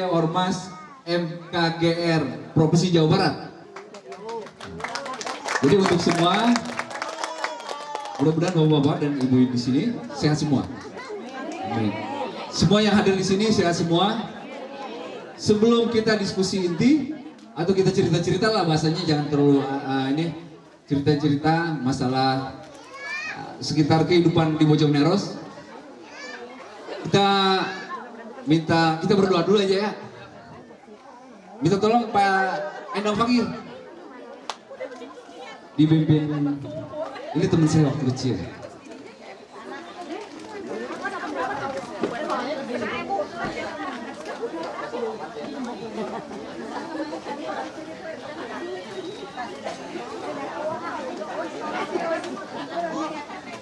Ormas MKGR Provinsi Jawa Barat. Jadi untuk semua, mudah-mudahan bapak-bapak dan ibu di sini sehat semua. Amin. Semua yang hadir di sini sehat semua. Sebelum kita diskusi inti atau kita cerita-cerita lah, bahasanya jangan terlalu ini cerita-cerita masalah sekitar kehidupan di Bojongneros. Kita berdoa dulu aja ya. Minta tolong Pak Endang Fakir dipimpin. Ini teman saya waktu kecil.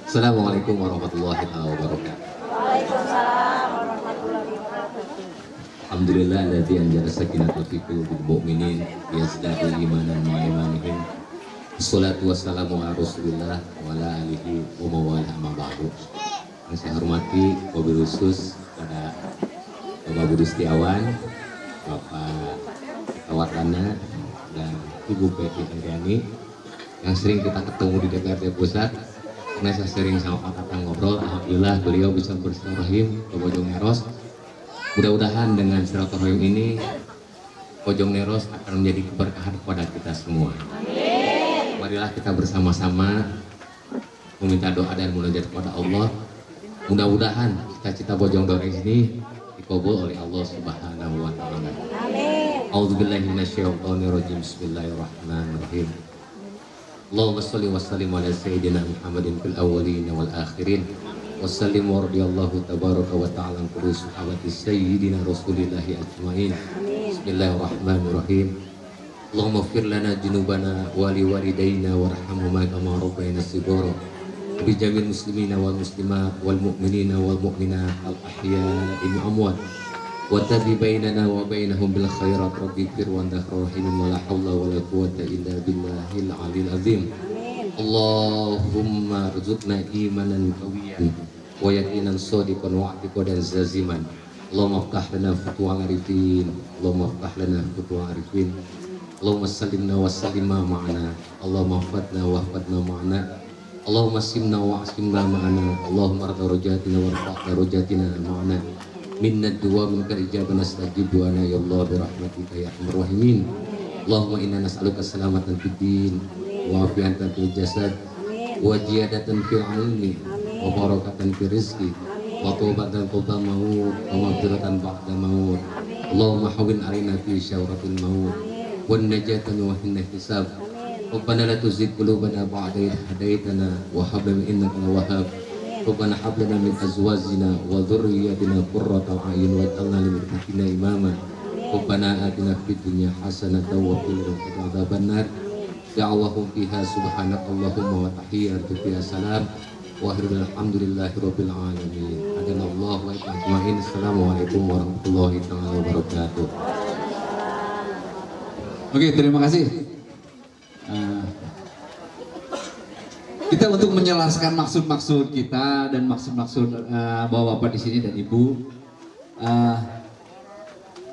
Assalamualaikum warahmatullahi wabarakatuh. Waalaikumsalam warahmatullahi wabarakatuh. Alhamdulillah alladzi anzala sakinatahu fi qulubil mu'minin yazdadu imanan ma'a imanihim. Wassalatu wassalamu ala Rasulillah wa ala alihi wa mawalah amma ba'du. Yang saya hormati wabil khusus pada Bapak Budi Setiawan, Bapak Tawatana dan Ibu Peti Andriani yang sering kita ketemu di DPRD Pusat. Karena saya sering sama Pak Tatang ngobrol, alhamdulillah beliau bisa bersilaturahim ke Bojongneros. Mudah-mudahan dengan silaturahim ini Bojongneros akan menjadi keberkahan kepada kita semua. Amin. Marilah kita bersama-sama meminta doa dan munajat kepada Allah. Mudah-mudahan cita-cita Bojongneros ini dikabul oleh Allah Subhanahu wa taala. Amin. A'udzubillahi minasyaitonirrajim. Bismillahirrahmanirrahim. Allahumma shalli wa sallim ala sayyidina Muhammadin fil awwalin wal akhirin. Wassallim wa radiyallahu tabaraka wa ta'ala an kulli sahabati sayyidina Rasulillahi ajmain. Bismillahirrahmanirrahim. Allahumma ighfir lana junubana wa li walidayna warhamhuma kama rabbayana shighara. Bi jamil muslimina wal muslimat wal mu'minina wal mu'minat al ahya'i wal amwat. Wa tabi bainana wa bainahum bil khairat rabbi fir wa anta rahimun wa la haula wa la quwwata illa billahil aliyil azim. Allahumma rzuqna imanan qawiyan wa yaqinan shadiqan wa i'tiqadan zaziman. Allahumma iftah lana futuhal arifin. Allahumma iftah lana futuhal arifin. Allahumma sallimna wa sallima ma'ana. Allahumma hafadna wa hafadna ma'ana. Allahumma simna wa asimna ma'ana. Allahumma rada rojatina wa rafa'na rojatina ma'ana. Minna duwa minka ijaban astajib du'ana ya Allah birahmatika ya arhamar rahimin. Allahumma inna nas'aluka salamatan fid din wa afiatan fil jasad wa ziyadatan fil ilmi wa barakatan fil rizqi wa taubatan qabla maut wa maghfiratan ba'da maut. Allahumma hawwin 'alaina fi syawratil maut wan najatan wa hinna hisab. Rabbana la tuzigh qulubana ba'da idh hadaitana wa hab lana min innaka wahhab. Rabbana hab lana min azwajina wa dhurriyyatina qurrata a'yun waj'alna lil muttaqina imama. Rabbana atina fid dunya hasanatan wa fil akhirati adzabannar. Da'awahum fiha subhanakallahumma wa tahiyyatuhum fiha salam wa alhamdulillahi rabbil alamin. Adanallahu wa ajma'in. Assalamualaikum warahmatullahi wabarakatuh. Oke, terima kasih. Kita untuk menjelaskan maksud-maksud kita dan maksud-maksud bapak-bapak di sini dan ibu.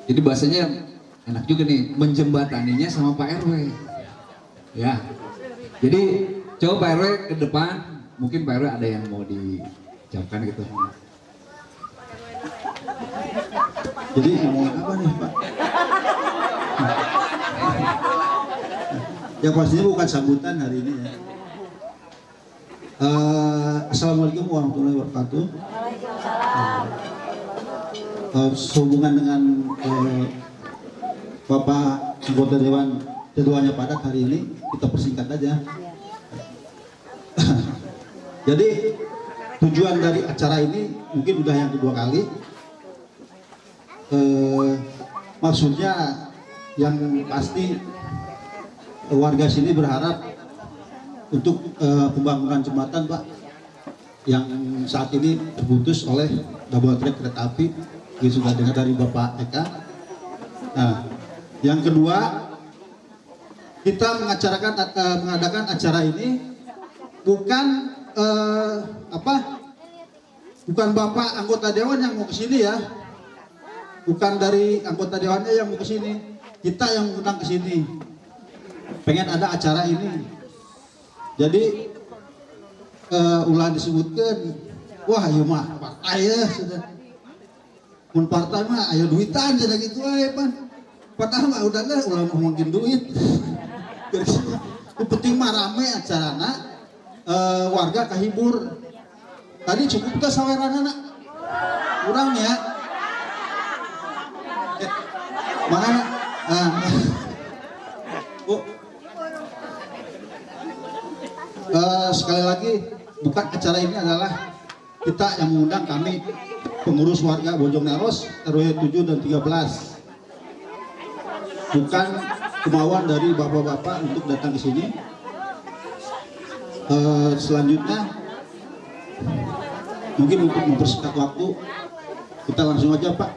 Jadi bahasanya enak juga nih, menjembataninya sama Pak RW. Ya. Jadi coba Pak RW ke depan, mungkin Pak RW ada yang mau diucapkan gitu. Jadi ngomong apa nih Pak? Ya pastinya bukan sambutan hari ini ya. Assalamualaikum warahmatullahi wabarakatuh. Sehubungan dengan Bapak anggota Dewan keduanya padat hari ini, kita persingkat aja. Jadi tujuan dari acara ini mungkin udah yang kedua kali. Maksudnya yang pasti warga sini berharap untuk pembangunan jembatan Pak yang saat ini terputus oleh double track kereta api. Kita sudah dengar dari Bapak Eka. Nah, yang kedua kita mengadakan acara ini bukan bukan Bapak anggota Dewan yang mau ke sini ya. bukan dari anggota dewannya yang mau ke sini, kita yang undang ke sini. Pengen ada acara ini. Jadi ulah disebutkan, wah ayo mah partai ya sudah. Mun partai mah ayo duitan jadi gitu aja pan. Padahal mah udah lah ulah ngomongin duit. Yang penting mah rame acarana, warga kahibur. Tadi cukup ke saweranana? Kurang ya? Mana? Bu, sekali lagi, bukan acara ini adalah kita yang mengundang, kami pengurus warga Bojongneros RW 7 dan 13. Bukan kemauan dari bapak-bapak untuk datang ke sini. Selanjutnya, mungkin untuk mempersingkat waktu, kita langsung aja Pak.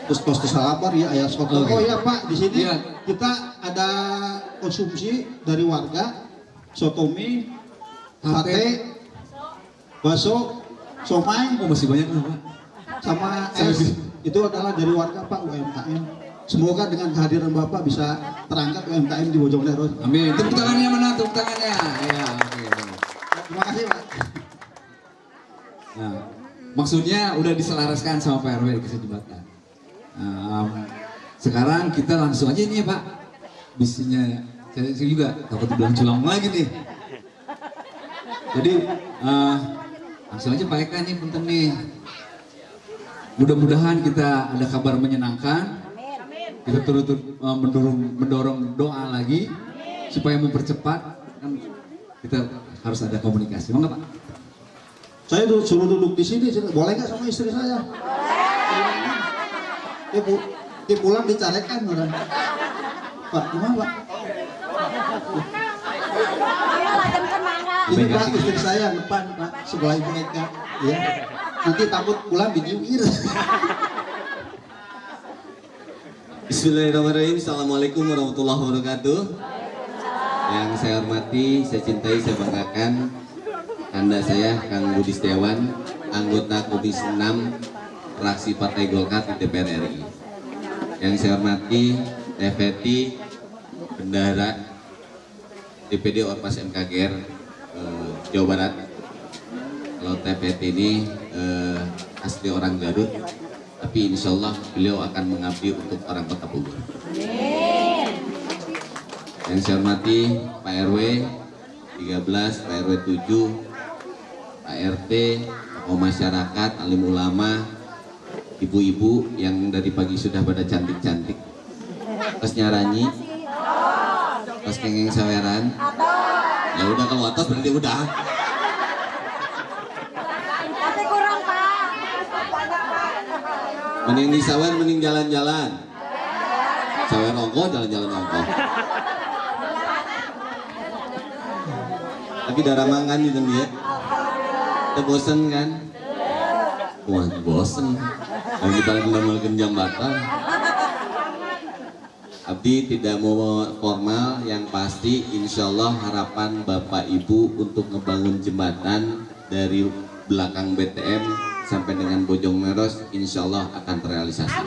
Terus salapar ya ayah skoto. Oh ya Pak, di sini kita ada konsumsi dari warga, sotomi, sate, bakso, somai, masih banyak nih Pak. sama es. Itu adalah dari warga Pak, UMKM. Semoga dengan kehadiran Bapak bisa terangkat UMKM di Bojongneros. Amin. Tepuk tangannya mana? Tepuk tangannya. Ya, oke. Terima kasih Pak. Nah, maksudnya udah diselaraskan sama Pak RW dikasih jembatan. Sekarang kita langsung aja nih ya Pak. Bisnya saya juga takut dibilang culang lagi nih. Jadi langsung aja Pak Eka nih punten nih. Mudah-mudahan kita ada kabar menyenangkan. Kita turut mendorong doa lagi supaya mempercepat. Kan kita harus ada komunikasi. Mangga Pak. Saya suruh duduk di sini, boleh nggak sama istri saya? Dia pulang dicarekan orang. Pak, gimana Pak? Ini Pak, istri saya depan Pak, sebelah ibu Eka. Ya. Nanti takut pulang dijungkir. Bismillahirrahmanirrahim. Assalamualaikum warahmatullahi wabarakatuh. Yang saya hormati, saya cintai, saya banggakan Anda saya, Kang Budi Setiawan, anggota Komisi 6 fraksi Partai Golkar di DPR RI. Yang saya hormati, Teveti, Bendahara DPD Ormas MKGR Jawa Barat. Kalau Teveti ini asli orang Garut, tapi insya Allah beliau akan mengabdi untuk orang Kota Bogor. Yang saya hormati Pak RW 13, Pak RW 7, Pak RT, tokoh masyarakat, alim ulama, ibu-ibu yang dari pagi sudah pada cantik-cantik. Terus nyaranyi, terus kengeng saweran. Ya udah kalau atas berarti udah. Tapi kurang Pak. Mending di sawer, mending jalan-jalan. Sawer ongkoh, jalan-jalan ongkoh. Tapi darah mangan gitu dia. Kita bosen kan? Wah bosen. Lagi pada melakukan jambatan. Abdi tidak mau formal, yang pasti insya Allah harapan Bapak Ibu untuk ngebangun jembatan dari belakang BTM sampai dengan Bojongneros insya Allah akan terrealisasi.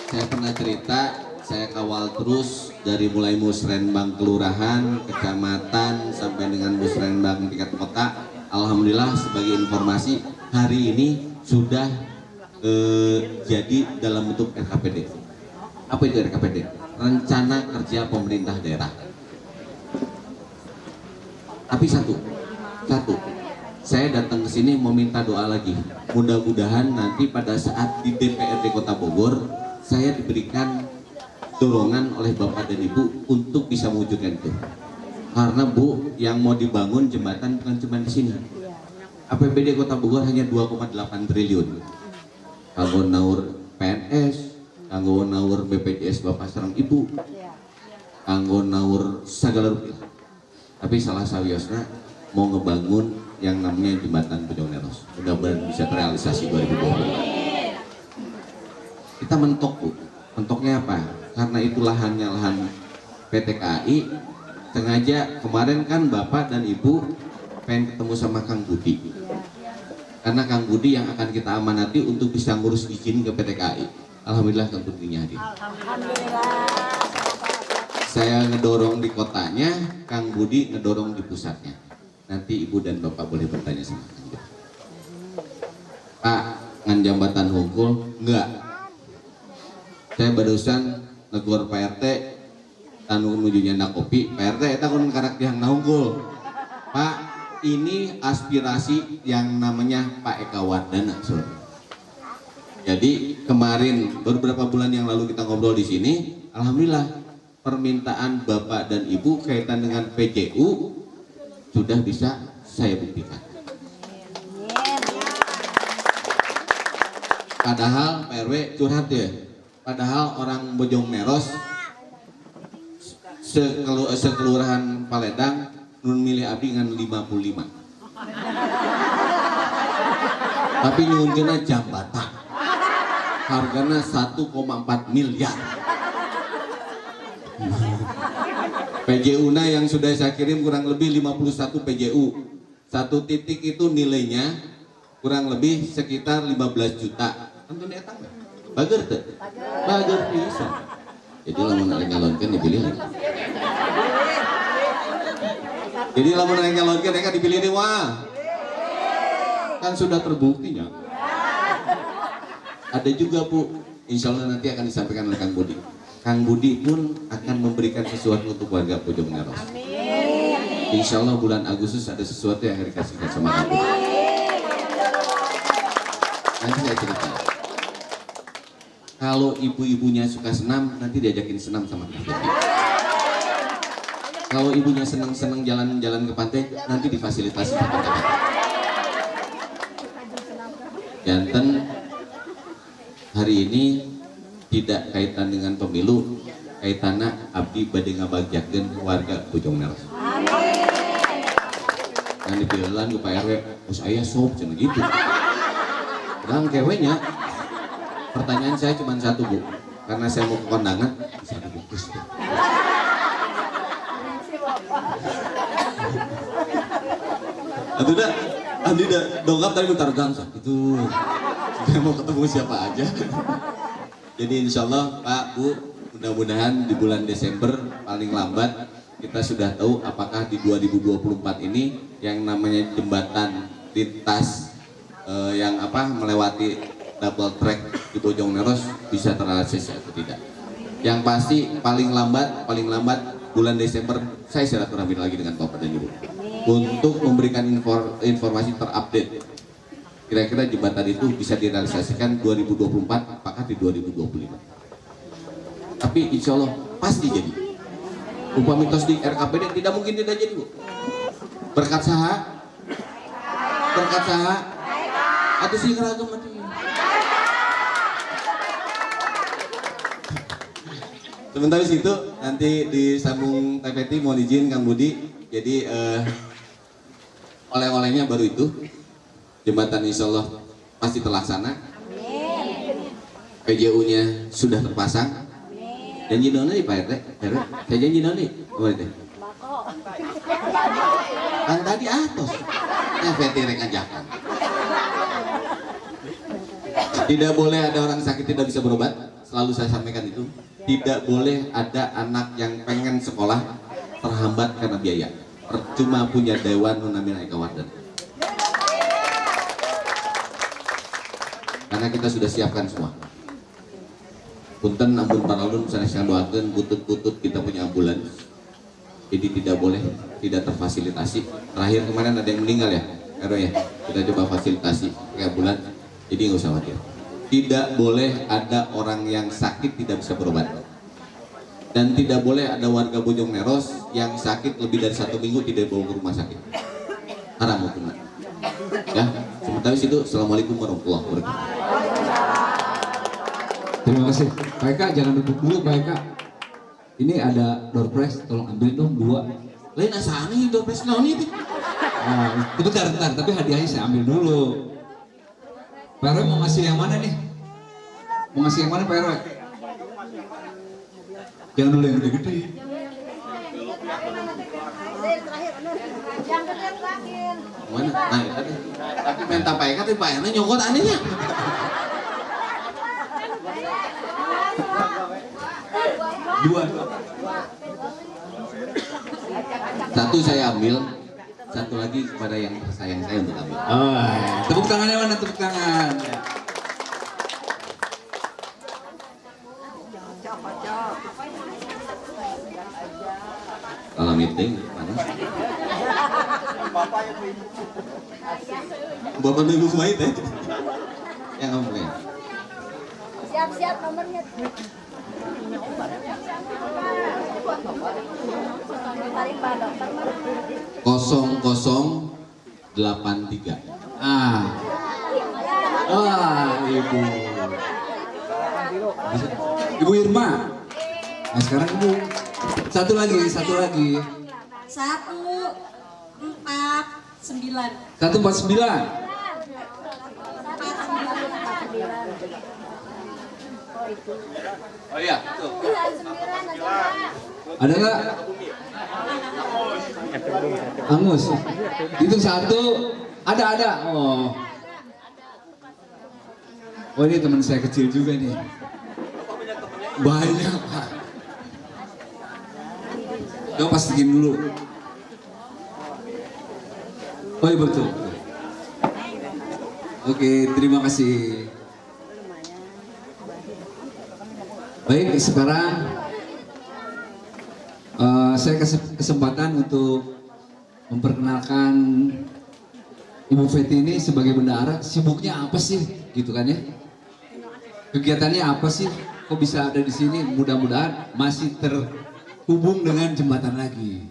Saya pernah cerita, saya kawal terus dari mulai musrenbang kelurahan, kecamatan sampai dengan musrenbang tingkat kota. Alhamdulillah sebagai informasi hari ini sudah jadi dalam bentuk RKPD. Apa itu RKPD? Rencana Kerja Pemerintah Daerah. Tapi satu, saya datang ke sini meminta doa lagi. Mudah-mudahan nanti pada saat di DPRD Kota Bogor saya diberikan dorongan oleh Bapak dan Ibu untuk bisa mewujudkan itu. Karena Bu, yang mau dibangun jembatan bukan cuma di sini. APBD Kota Bogor hanya 2,8 triliun. Kanggo naur PNS, kanggo naur BPJS Bapak sareng Ibu, kanggo naur segala rupiah. Tapi salah sawiosna mau ngebangun yang namanya jembatan Bojongneros. Mudah-mudahan bisa terrealisasi 2020. Kita mentok Bu, mentoknya apa? Karena itu lahannya lahan PT KAI. Sengaja kemarin kan Bapak dan Ibu pengen ketemu sama Kang Budi. karena Kang Budi yang akan kita amanati untuk bisa ngurus izin ke PT KAI. Alhamdulillah Kang Budinya hadir. Alhamdulillah. Saya ngedorong di kotanya, Kang Budi ngedorong di pusatnya. Nanti Ibu dan Bapak boleh bertanya sama Kang Budi. Pak, ngan jambatan hungkul? Enggak. Saya barusan negor Pak RT, tanu menuju nyanda kopi. Pak RT, eta kun karak yang hungkul. Pak, ini aspirasi yang namanya Pak Eka Wardana. Jadi kemarin beberapa bulan yang lalu kita ngobrol di sini, alhamdulillah permintaan Bapak dan Ibu kaitan dengan PJU sudah bisa saya buktikan. Padahal Pak RW curhat ya. Padahal orang Bojong Meros sekelurahan Paledang nun milih abdi ngan 55. Tapi nyunkeunna jambatan. Hargana 1,4 miliar. PJU-na yang sudah saya kirim kurang lebih 51 PJU. Satu titik itu nilainya kurang lebih sekitar 15 juta. Tentu eta enggak? Bager teh? Bager pisan. Jadi lamun arek nyalonkeun dipilih lagi. Jadi lamun arek nyalonkeun mereka dipilih deui wah. Kan sudah terbuktinya. Ada juga Bu, insya Allah nanti akan disampaikan oleh Kang Budi. Kang Budi pun akan memberikan sesuatu untuk warga Bojong Meros. Insya Allah bulan Agustus ada sesuatu yang akan dikasihkan sama Kang Budi. Nanti saya cerita. Kalau ibu-ibunya suka senam, nanti diajakin senam sama Kang Budi. Kalau ibunya senang-senang jalan-jalan ke pantai, nanti difasilitasi sama Kang Budi. Janten hari ini tidak kaitan dengan pemilu, kaitannya abdi bade ngabagjakeun warga Bojong Meros. Yang dipilihan ke Pak RW, bos ayah sob cenah gitu. Bilang kewenya. Pertanyaan saya cuma satu Bu, karena saya mau ke kondangan bisa dibungkus. Aduh dah, andi dah dongkap tadi mutar gang itu. Saya mau ketemu siapa aja. Jadi insya Allah Pak Bu, mudah-mudahan di bulan Desember paling lambat kita sudah tahu apakah di 2024 ini yang namanya jembatan lintas yang melewati double track di Bojong Meros bisa terakses atau tidak. Yang pasti paling lambat bulan Desember saya silaturahmi lagi dengan Bapak dan Ibu untuk memberikan informasi terupdate. Kira-kira jembatan itu bisa direalisasikan 2024 apakah di 2025. Tapi insya Allah pasti jadi. Upah mitos di RKPD tidak mungkin tidak jadi Bu. Berkat saha? Berkat saha? Atau sih ngeragam mati. Sementara situ nanti disambung TVT mohon izin Kang Budi. Jadi oleh-olehnya baru itu. Jembatan insya Allah pasti terlaksana. PJU-nya sudah terpasang. Janji nona nih Pak RT. Saya janji nona nih. Apa itu? Kan tadi atos. TVT rek ajakan. Tidak boleh ada orang sakit tidak bisa berobat. Selalu saya sampaikan itu. Tidak boleh ada anak yang pengen sekolah terhambat karena biaya. Percuma punya dewan namanya Eka Wardana. Karena kita sudah siapkan semua. Punten ampun paralun misalnya saya doakan butut-butut kita punya ambulans. Jadi tidak boleh tidak terfasilitasi. Terakhir kemarin ada yang meninggal ya, Ero ya. Kita coba fasilitasi 3 bulan. Jadi nggak usah khawatir. Tidak boleh ada orang yang sakit tidak bisa berobat. Dan tidak boleh ada warga Bojong Meros yang sakit lebih dari 1 minggu tidak dibawa ke rumah sakit. Haram hukumnya. Ya, sementara itu Assalamualaikum warahmatullahi wabarakatuh. Terima kasih. Pak Eka jangan duduk dulu Pak Eka. Ini ada door prize, tolong ambil dong 2. Lain asana ini door prize naon itu? Nah, bentar, tapi hadiahnya saya ambil dulu. Pak RW mau ngasih yang mana nih? Mau ngasih yang mana Pak RW? Jangan dulu yang gede-gede. Yang gede terakhir. Mana? Nah, tadi. Tapi minta Pak Eka tapi Pak Eka nyokot anehnya. Dua. Satu saya ambil, satu lagi kepada yang tersayang saya untuk ambil. Oh, tepuk tangannya mana? Tepuk tangan. Kalau meeting panas. Bapak nunggu kumain teh. Yang kamu punya. Siap-siap nomornya. Tarik Pak Dokter mana? 0083. Ah. Wah, Ibu. Ibu Irma. Nah, sekarang Ibu. Satu lagi. 149. 149. Oh iya, tuh. 99 aja Pak. Ada nggak? Angus. Hitung satu. Ada. Oh. Oh ini teman saya kecil juga nih. Banyak Pak. Coba pastiin dulu. Oh iya betul. Oke, terima kasih. Baik, sekarang saya kasih kesempatan untuk memperkenalkan Ibu Feti ini sebagai bendahara. Sibuknya apa sih, gitu kan ya? Kegiatannya apa sih? Kok bisa ada di sini? Mudah-mudahan masih terhubung dengan jembatan lagi.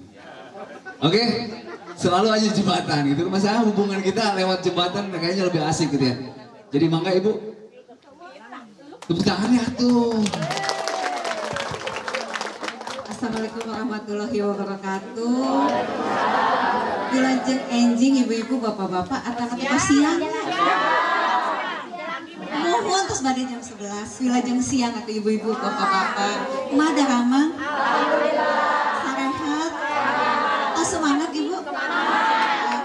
Oke, selalu aja jembatan gitu. Masalah hubungan kita lewat jembatan kayaknya lebih asik gitu ya. Jadi mangga Ibu, tepuk tangannya tuh. Assalamualaikum warahmatullahi wabarakatuh. Wilajeng enjing ibu-ibu bapak-bapak atau siang. Mohon terus pada jam 11. Wilajeng siang atau ibu-ibu bapak-bapak. Mada ramang. Sarehat. Oh, semangat ibu.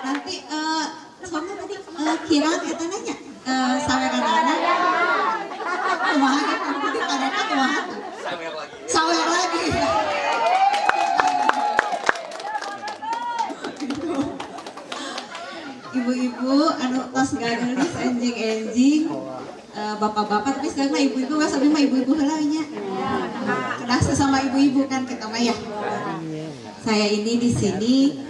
Nanti suami tadi kirang kita nanya saweran anak. Kumaha gitu. Nanti pada kumaha. Sawer lagi. Ibu-ibu anu tos gagelis enjing-enjing bapak-bapak tapi sekarang mah ibu-ibu mah sampai mah ibu-ibu heula nya. Kenasa sama ibu-ibu kan kita mah ya. Saya ini di sini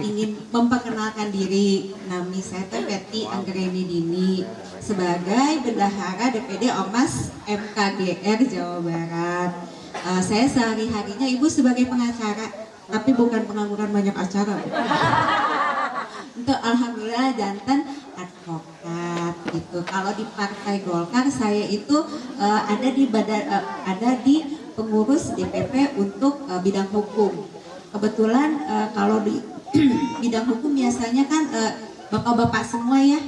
ingin memperkenalkan diri. Nami saya teh Feti Anggreni Dini sebagai bendahara DPD Ormas MKGR Jawa Barat. Saya sehari-harinya ibu sebagai pengacara, tapi bukan pengangguran banyak acara. Untuk alhamdulillah jantan advokat gitu. Kalau di Partai Golkar saya itu ada di pengurus DPP untuk bidang hukum. Kebetulan kalau di bidang hukum biasanya kan bapak-bapak semua ya.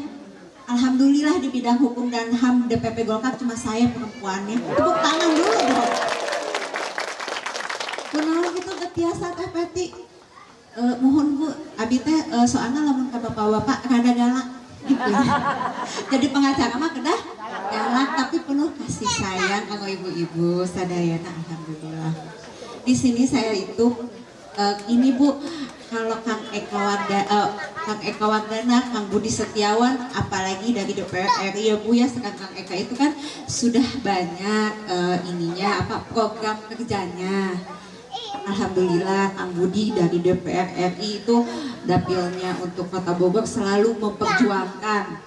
Alhamdulillah di bidang hukum dan HAM DPP Golkar cuma saya perempuannya. Tepuk tangan dulu dong. Kunaon gitu biasa Teh Peti. Mohon Bu, abi teh soalnya lamun ka bapak-bapak rada galak gitu ya. Jadi pengacara mah kedah galak tapi penuh kasih sayang kanggo ibu-ibu sadayana alhamdulillah. Di sini saya itu ini Bu, kalau Kang Eka Wardana, Kang Budi Setiawan, apalagi dari DPR RI ya Bu ya, sekarang Kang Eka itu kan sudah banyak program kerjanya. Alhamdulillah Kang Budi dari DPR RI itu dapilnya untuk Kota Bogor selalu memperjuangkan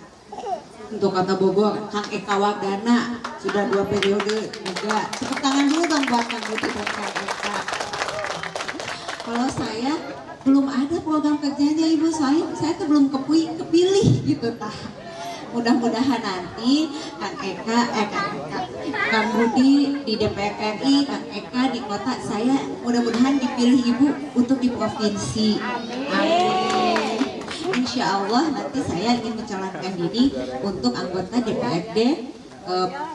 untuk Kota Bogor. Kang Eka Wardana sudah 2 periode juga. Tepuk tangan dulu dong buat Kang Budi dan Kang Eka. Kalau saya belum ada program kerjanya Ibu, saya tuh belum kepilih gitu tah. Mudah-mudahan nanti Kang Budi di DPR RI, Kang Eka di kota, saya mudah-mudahan dipilih Ibu untuk di provinsi. Amin. Insya Allah nanti saya ingin mencalonkan diri untuk anggota DPRD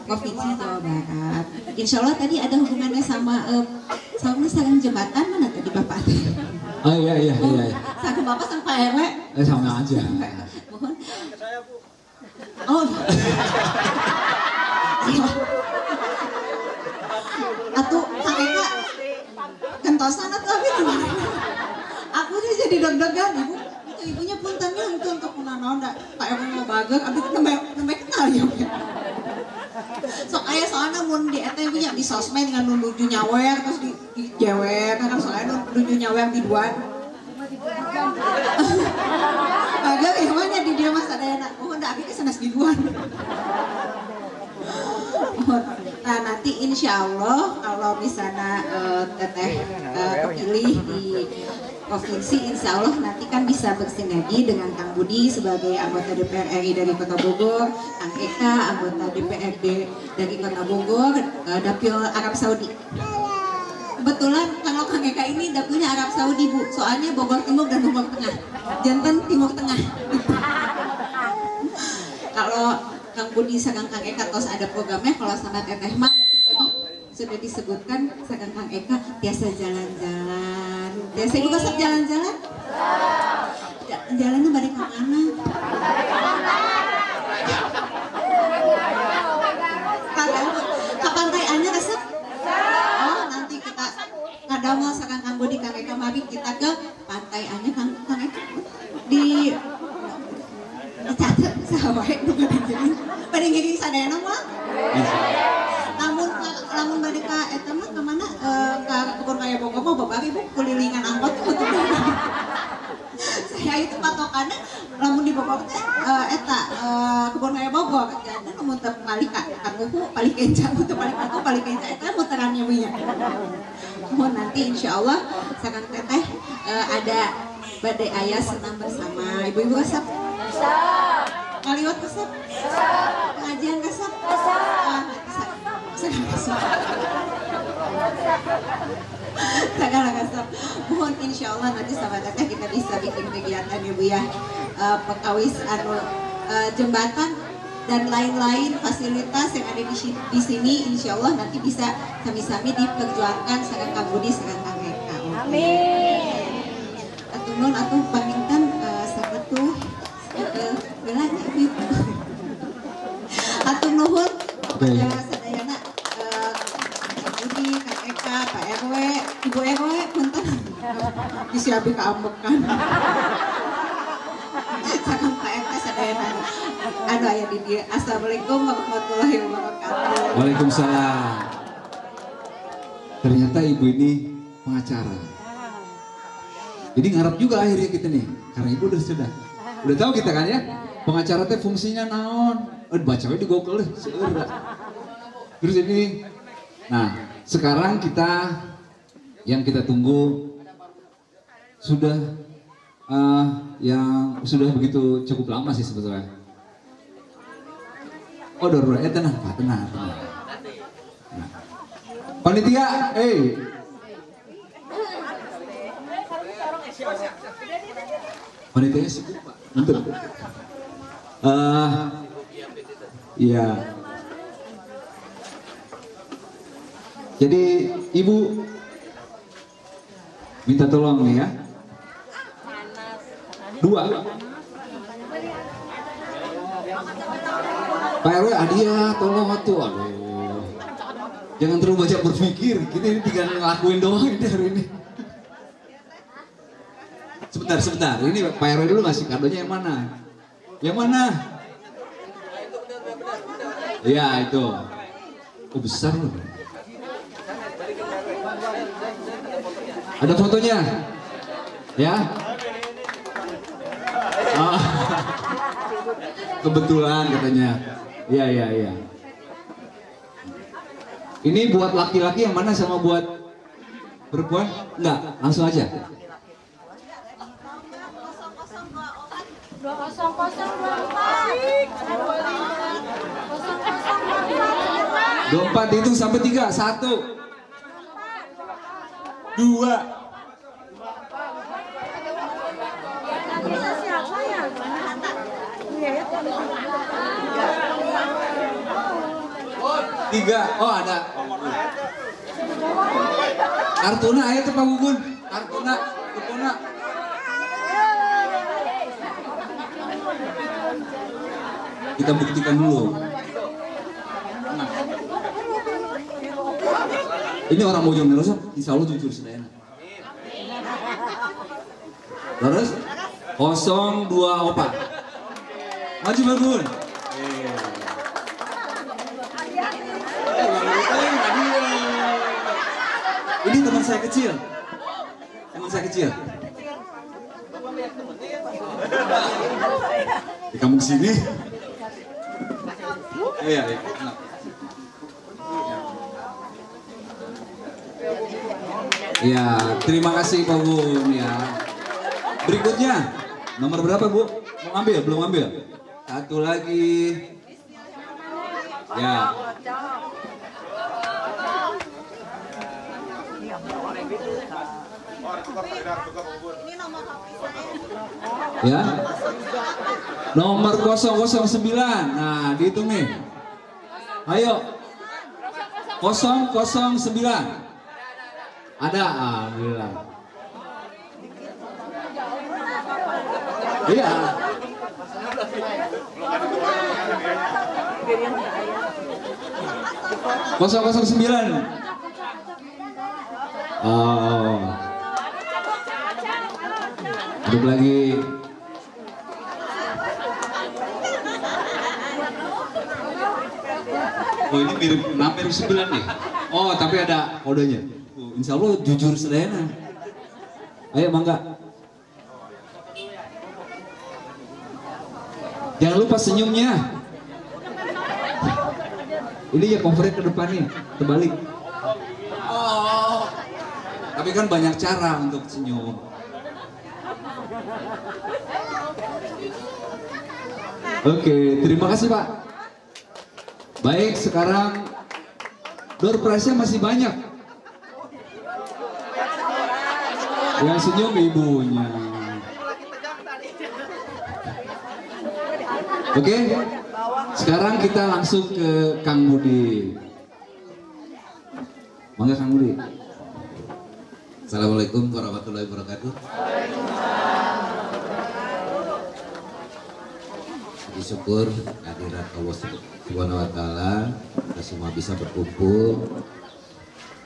Provinsi Jawa Barat. Insya Allah tadi ada hubungannya sama sarang jembatan mana tadi Bapak? Oh iya iya iya. Saking Bapak sang Pak RW. Sama aja. Mohon. Oh. Atuh Kang Eka gentosan atau apa itu? Aku nih jadi deg-degan ibu. Itu ibunya puntennya itu untuk naon da Pak RW mau bagel abis itu nembe kenal ya. Sok aya soalnya mun di eta ibunya di sosmed dengan nuju nyawer terus di jewer kan soalnya nuju nyawer biduan. Bagel ya mana di dia mas ada anak. Oh ndak abi sanes biduan. Nah nanti insya Allah kalau misalnya teteh kepilih di provinsi, insya Allah nanti kan bisa bersinergi dengan Kang Budi sebagai anggota DPR RI dari Kota Bogor, Kang Eka anggota DPRD dari Kota Bogor, dapil Arab Saudi. Kebetulan kalau Kang Eka ini dapilnya Arab Saudi Bu, soalnya Bogor Timur dan Bogor Tengah, jantan Timur Tengah. Kalau Kang Budi sareng Kang Eka tos ada programnya, kalau sama Teteh mah mungkin tadi sudah disebutkan sareng Kang Eka biasa jalan-jalan. Biasa ibu kasar jalan-jalan? Jalannya balik ke mana? Ke pantai Anyar resep? Oh nanti kita ngadamel sareng Kang Budi Kang Eka mari kita ke pantai Anyar Kang Eka di dicatat sahabat nu bade ngiring sadayana mah. Lamun bade ka eta mah ka mana ka Kebun Raya Bogor mah babari Bu kulilingan angkot untuk saya itu patokannya lamun di Bogor teh eta Kebun Raya Bogor jadi lamun teu balik ka Kangku balik kenca untuk balik aku balik kenca eta muterannya Bu nya. Mohon nanti insyaallah sareng teteh ada bade aya senam bersama ibu-ibu resep. Ngaliwat resep? Pengajian resep? Segala resep. Mohon insya Allah nanti sama teteh kita bisa bikin kegiatan ya Bu ya. Pekawis jembatan dan lain-lain fasilitas yang ada di sini insya Allah nanti bisa sami-sami diperjuangkan sareng Kang Budi sareng Kang Eka. Amin. Atuh nun atuh pamintan sabetul belanya ibu. Atur nuhun kepada sadayana Kang Budi, Kang Eka, Pak RW, Ibu RW, punten disiapi keambekan. Sareng Pak RT sadayana anu aya di dieu. Assalamualaikum warahmatullahi wabarakatuh. Waalaikumsalam. Ternyata ibu ini pengacara. Jadi ngarep juga akhirnya kita nih, karena ibu udah tahu kita kan ya, pengacara teh fungsinya naon? Baca di Google deh, seueur. Terus ini, nah sekarang yang kita tunggu sudah yang sudah begitu cukup lama sih sebetulnya. Oh doror, tenang Pak, tenang. Nah. Panitia, Panitianya sibuk Pak. Untuk ya. Jadi Ibu minta tolong nih ya. 2. Pak RW Adia tolong atuh. Aduh. Jangan terlalu banyak berpikir. Kita ini tinggal ngelakuin doang ini hari ini. Sebentar. Ini Pak RW dulu ngasih kadonya yang mana? Yang mana? Iya itu. Oh besar loh. Ada fotonya? Ya? Oh. Kebetulan katanya. Iya. Ini buat laki-laki yang mana sama buat perempuan? Enggak, langsung aja. 24 hitung sampai 3. 1 2 3. Oh ada. Kartuna ayo tuh Pak Gugun. Kartuna. kita buktikan dulu. Ini orang Bojonegoro, insya Allah jujur sedaya. Terus 02 Opa. Maju Bagun. Ini teman saya kecil. Teman saya kecil. Di kampung sini. Iya. Ya, terima kasih Pak Gun ya. Berikutnya, nomor berapa Bu? Mau ambil? Belum ambil? Satu lagi. Ya. Ya. Nomor 009. Nah, dihitung nih. Ayo. 009. Ada, alhamdulillah. Iya. Kosong 09. Oh. Hidup lagi. Oh, ini mirip 6 mirip 9 nih. Oh, tapi ada kodenya. Insya Allah jujur sedayana. Ayo mangga. Jangan lupa senyumnya. Ini ya covernya ke depan nih, terbalik. Oh, tapi kan banyak cara untuk senyum. Oke, terima kasih Pak. Baik, sekarang door prize-nya masih banyak. Yang senyum ibunya. Oke, sekarang kita langsung ke Kang Budi. Mangga Kang Budi. Assalamualaikum warahmatullahi wabarakatuh. Syukur kehadirat Allah Subhanahu wa taala, kita semua bisa berkumpul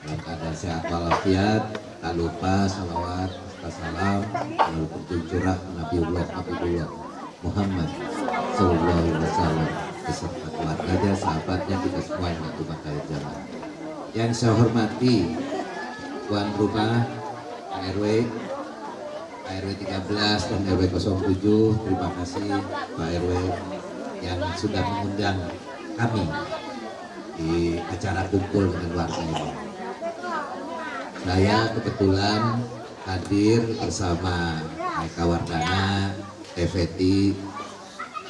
dalam keadaan sehat walafiat. Tak lupa salawat salam lalu berjurah Nabiullah Habibullah Muhammad sallallahu alaihi wasallam beserta keluarganya, sahabatnya, kita semua yang mati makai jalan. Yang saya hormati tuan rumah RW 13 dan RW 07, terima kasih Pak RW yang sudah mengundang kami di acara kumpul dengan warga ini. Saya kebetulan hadir bersama Eka Wardana, Teveti,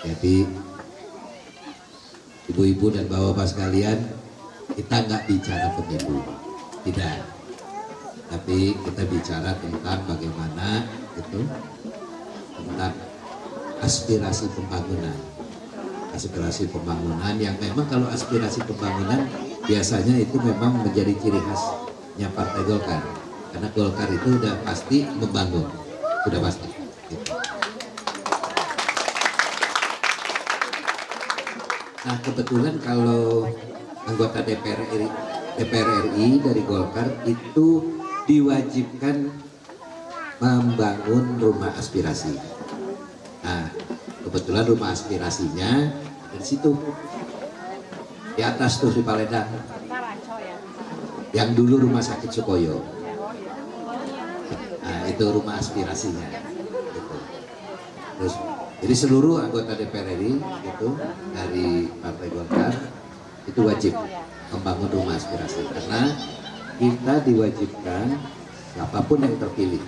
jadi ibu-ibu dan bapak-bapak sekalian, kita nggak bicara pemilu, tidak. Tapi kita bicara tentang bagaimana itu tentang aspirasi pembangunan yang memang kalau aspirasi pembangunan biasanya itu memang menjadi ciri khasnya Partai Golkar, karena Golkar itu udah pasti membangun, sudah pasti gitu. Nah kebetulan kalau anggota DPR RI dari Golkar itu diwajibkan membangun rumah aspirasi. Nah, kebetulan rumah aspirasinya dari situ di atas tuh di Paledang, yang dulu rumah sakit Sukoyo. Nah, itu rumah aspirasinya. Gitu. Terus, jadi seluruh anggota DPR RI itu dari Partai Golkar itu wajib membangun rumah aspirasi karena kita diwajibkan siapapun yang terpilih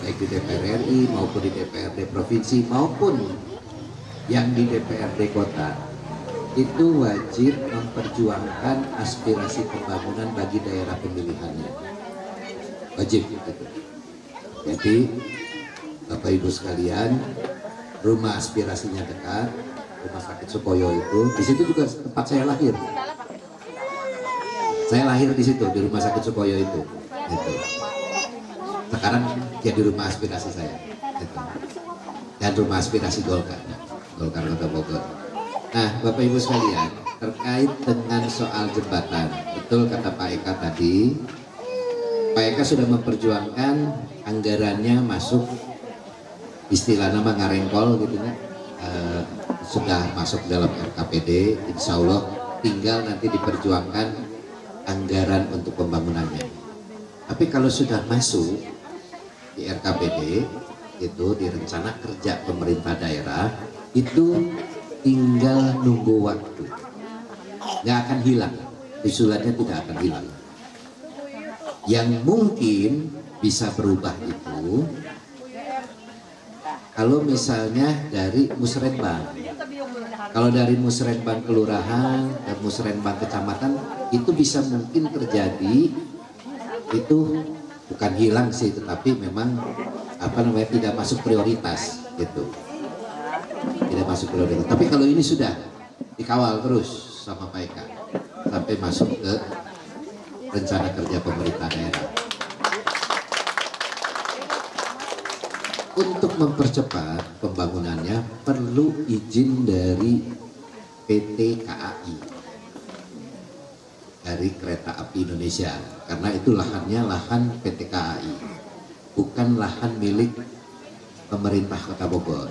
baik di DPR RI maupun di DPRD provinsi maupun yang di DPRD kota itu wajib memperjuangkan aspirasi pembangunan bagi daerah pemilihannya, wajib gitu. Jadi Bapak Ibu sekalian, rumah aspirasinya dekat, rumah sakit Sukoyo itu, di situ juga tempat saya lahir. Saya lahir di situ, di rumah sakit Sukoyo itu. Gitu. Sekarang jadi rumah aspirasi saya. Gitu. Dan rumah aspirasi Golkar Kota Bogor. Nah, Bapak Ibu sekalian, terkait dengan soal jembatan, betul kata Pak Eka tadi, Pak Eka sudah memperjuangkan anggarannya masuk, istilah nama ngarengkol gitu ya, sudah masuk dalam RKPD, insya Allah tinggal nanti diperjuangkan anggaran untuk pembangunannya. Tapi kalau sudah masuk di RKPD, itu di rencana kerja pemerintah daerah, itu tinggal nunggu waktu, nggak akan hilang, usulannya tidak akan hilang. Yang mungkin bisa berubah itu kalau misalnya dari musrenbang. Kalau dari musrenbang kelurahan dan musrenbang kecamatan itu bisa mungkin terjadi, itu bukan hilang sih, tetapi memang tidak masuk prioritas gitu. Tidak masuk prioritas. Tapi kalau ini sudah dikawal terus sama Pak Eka sampai masuk ke rencana kerja pemerintah daerah. Untuk mempercepat pembangunannya perlu izin dari PT KAI, dari Kereta Api Indonesia, karena itu lahannya lahan PT KAI, bukan lahan milik pemerintah Kota Bogor.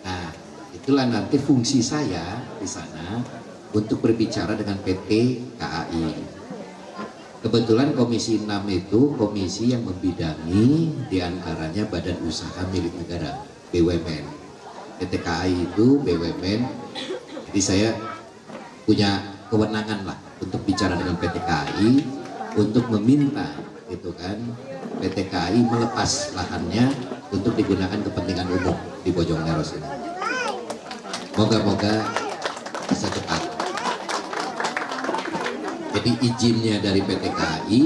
Nah, itulah nanti fungsi saya di sana untuk berbicara dengan PT KAI. Kebetulan Komisi 6 itu komisi yang membidangi diantaranya badan usaha milik negara, BUMN. PT KAI itu BUMN, jadi saya punya kewenangan lah untuk bicara dengan PT KAI untuk meminta gitu kan PT KAI melepas lahannya untuk digunakan kepentingan umum di Bojongleros ini. Moga-moga bisa cepat. Jadi izinnya dari PT KAI,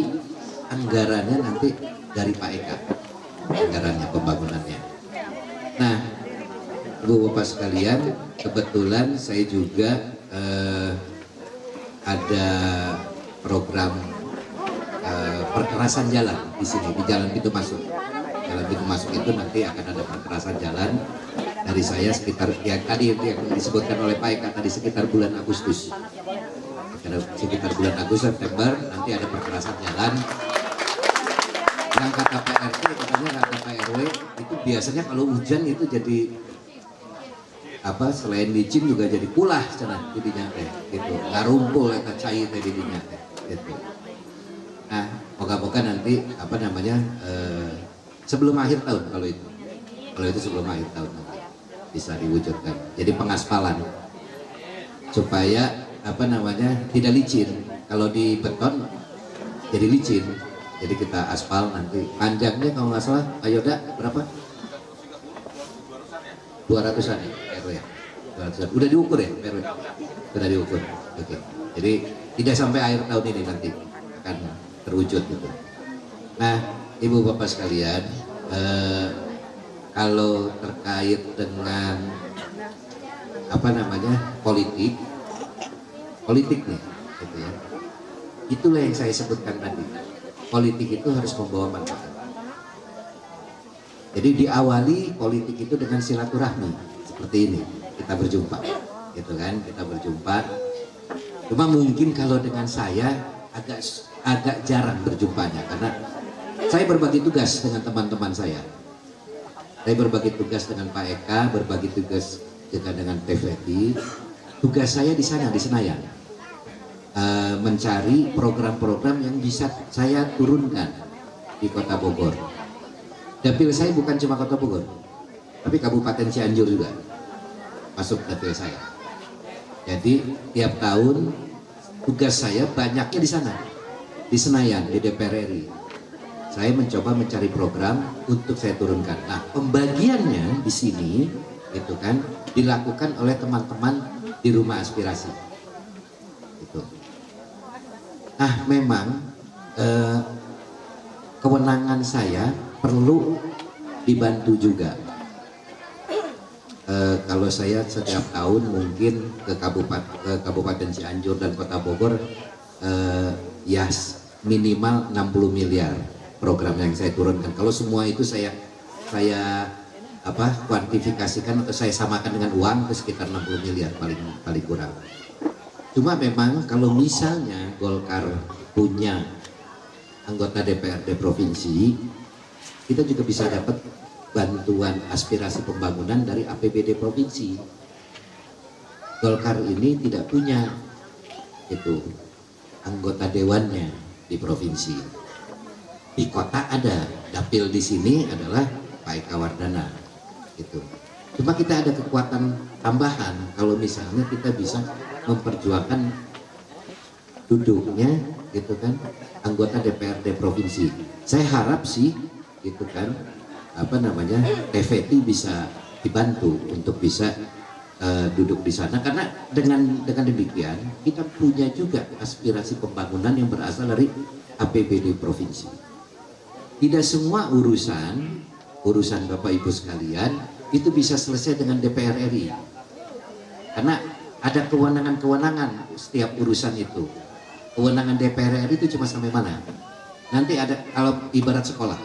anggarannya nanti dari Pak Eka, anggarannya pembangunannya. Nah, Ibu Bapak sekalian, kebetulan saya juga ada program perkerasan jalan di sini, di Jalan Pintu Masuk. Jalan Pintu Masuk itu nanti akan ada perkerasan jalan dari saya sekitar yang tadi yang disebutkan oleh Pak Eka tadi sekitar bulan Agustus. Sekitar bulan Agustus September nanti ada perkerasan jalan. Yang kata Pak RT katanya kata Pak RW itu biasanya kalau hujan itu jadi selain licin juga jadi pulah cenah jadinya gitu. Ngarumpul eta cai teh didinya gitu. Nah, moga-moga nanti sebelum akhir tahun kalau itu sebelum akhir tahun nanti bisa diwujudkan. Jadi pengaspalan supaya tidak licin. Kalau di beton jadi licin, jadi kita aspal nanti. Panjangnya kalau nggak salah Pak Yoda berapa? 200-an ya RW ya? 200-an. Udah diukur ya RW? Sudah diukur. Oke. Jadi tidak sampai akhir tahun ini nanti akan terwujud gitu. Nah, Ibu Bapak sekalian, kalau terkait dengan politik nih, gitu ya. Itulah yang saya sebutkan tadi. Politik itu harus membawa manfaat. Jadi diawali politik itu dengan silaturahmi seperti ini. Kita berjumpa, gitu kan? Kita berjumpa. Cuma mungkin kalau dengan saya agak jarang berjumpanya karena saya berbagi tugas dengan teman-teman saya. Saya berbagi tugas dengan Pak Eka, berbagi tugas juga dengan TVRI. Tugas saya di sana di Senayan. Mencari program-program yang bisa saya turunkan di Kota Bogor. Dapil saya bukan cuma Kota Bogor, tapi Kabupaten Cianjur juga masuk dapil saya. Jadi tiap tahun tugas saya banyaknya di sana, di Senayan, di DPR RI. Saya mencoba mencari program untuk saya turunkan. Nah, pembagiannya di sini, itu kan dilakukan oleh teman-teman di Rumah Aspirasi. Gitu. Nah, memang kewenangan saya perlu dibantu juga. Kalau saya setiap tahun mungkin ke Kabupaten Cianjur dan Kota Bogor ya minimal 60 miliar program yang saya turunkan. Kalau semua itu saya kuantifikasikan atau saya samakan dengan uang itu sekitar 60 miliar paling kurang. Cuma memang kalau misalnya Golkar punya anggota DPRD provinsi, kita juga bisa dapat bantuan aspirasi pembangunan dari APBD provinsi. Golkar ini tidak punya itu anggota dewannya di provinsi. Di kota ada, dapil di sini adalah Pak Eka Wardana. Gitu. Cuma kita ada kekuatan tambahan kalau misalnya kita bisa memperjuangkan duduknya gitu kan anggota DPRD provinsi. Saya harap sih gitu kan TVT bisa dibantu untuk bisa duduk di sana, karena dengan demikian kita punya juga aspirasi pembangunan yang berasal dari APBD provinsi. Tidak semua urusan Bapak Ibu sekalian itu bisa selesai dengan DPR RI, karena ada kewenangan setiap urusan itu. Kewenangan DPR RI itu cuma sampai mana? Nanti ada, kalau ibarat sekolah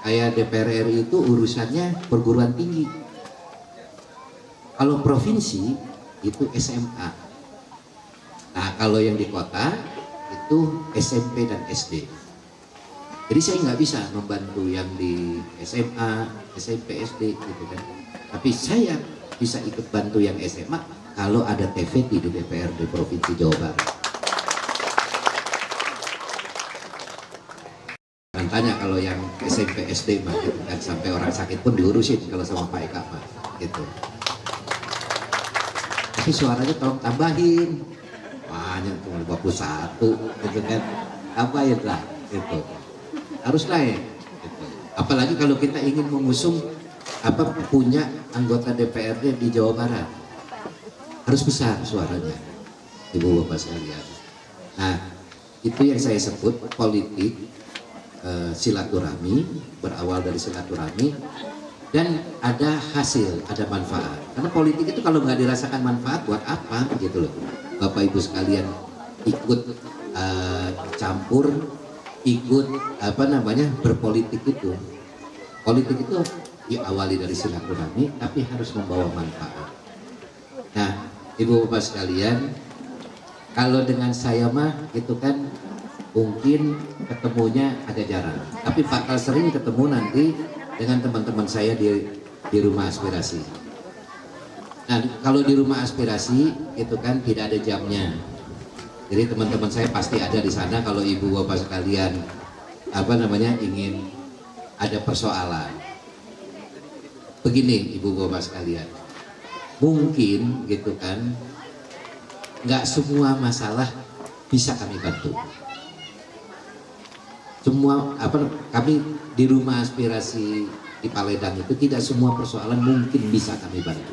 kayak DPR RI itu urusannya perguruan tinggi, kalau provinsi itu SMA. Nah kalau yang di kota itu SMP dan SD. Jadi saya nggak bisa membantu yang di SMA, SMP, SD gitu kan. Tapi saya bisa ikut bantu yang SMA kalau ada TVT di DPRD Provinsi Jawa Barat. Dan tanya kalau yang SMP, SD mah gitu kan, sampai orang sakit pun diurusin kalau sama Pak Eka mah gitu. Tapi suaranya tolong tambahin. Banyak cuma 21 gitu kan. Tambahin lah gitu. Harus naik gitu. Apalagi kalau kita ingin mengusung punya anggota DPRD di Jawa Barat, harus besar suaranya, Ibu Bapak sekalian. Nah itu yang saya sebut politik silaturahmi, berawal dari silaturahmi dan ada hasil, ada manfaat. Karena politik itu kalau nggak dirasakan manfaat buat apa gitu loh. Bapak Ibu sekalian ikut campur, ikut berpolitik itu. Politik itu diawali dari silaturahmi tapi harus membawa manfaat. Nah Ibu Bapak sekalian, kalau dengan saya mah gitu kan mungkin ketemunya agak jarang, tapi bakal sering ketemu nanti dengan teman-teman saya di rumah aspirasi. Nah kalau di rumah aspirasi itu kan tidak ada jamnya. Jadi teman-teman saya pasti ada di sana kalau Ibu Bapak sekalian ingin ada persoalan. Begini Ibu Bapak sekalian, mungkin gitu kan nggak semua masalah bisa kami bantu. Semua kami di rumah aspirasi di Paledang itu tidak semua persoalan mungkin bisa kami bantu,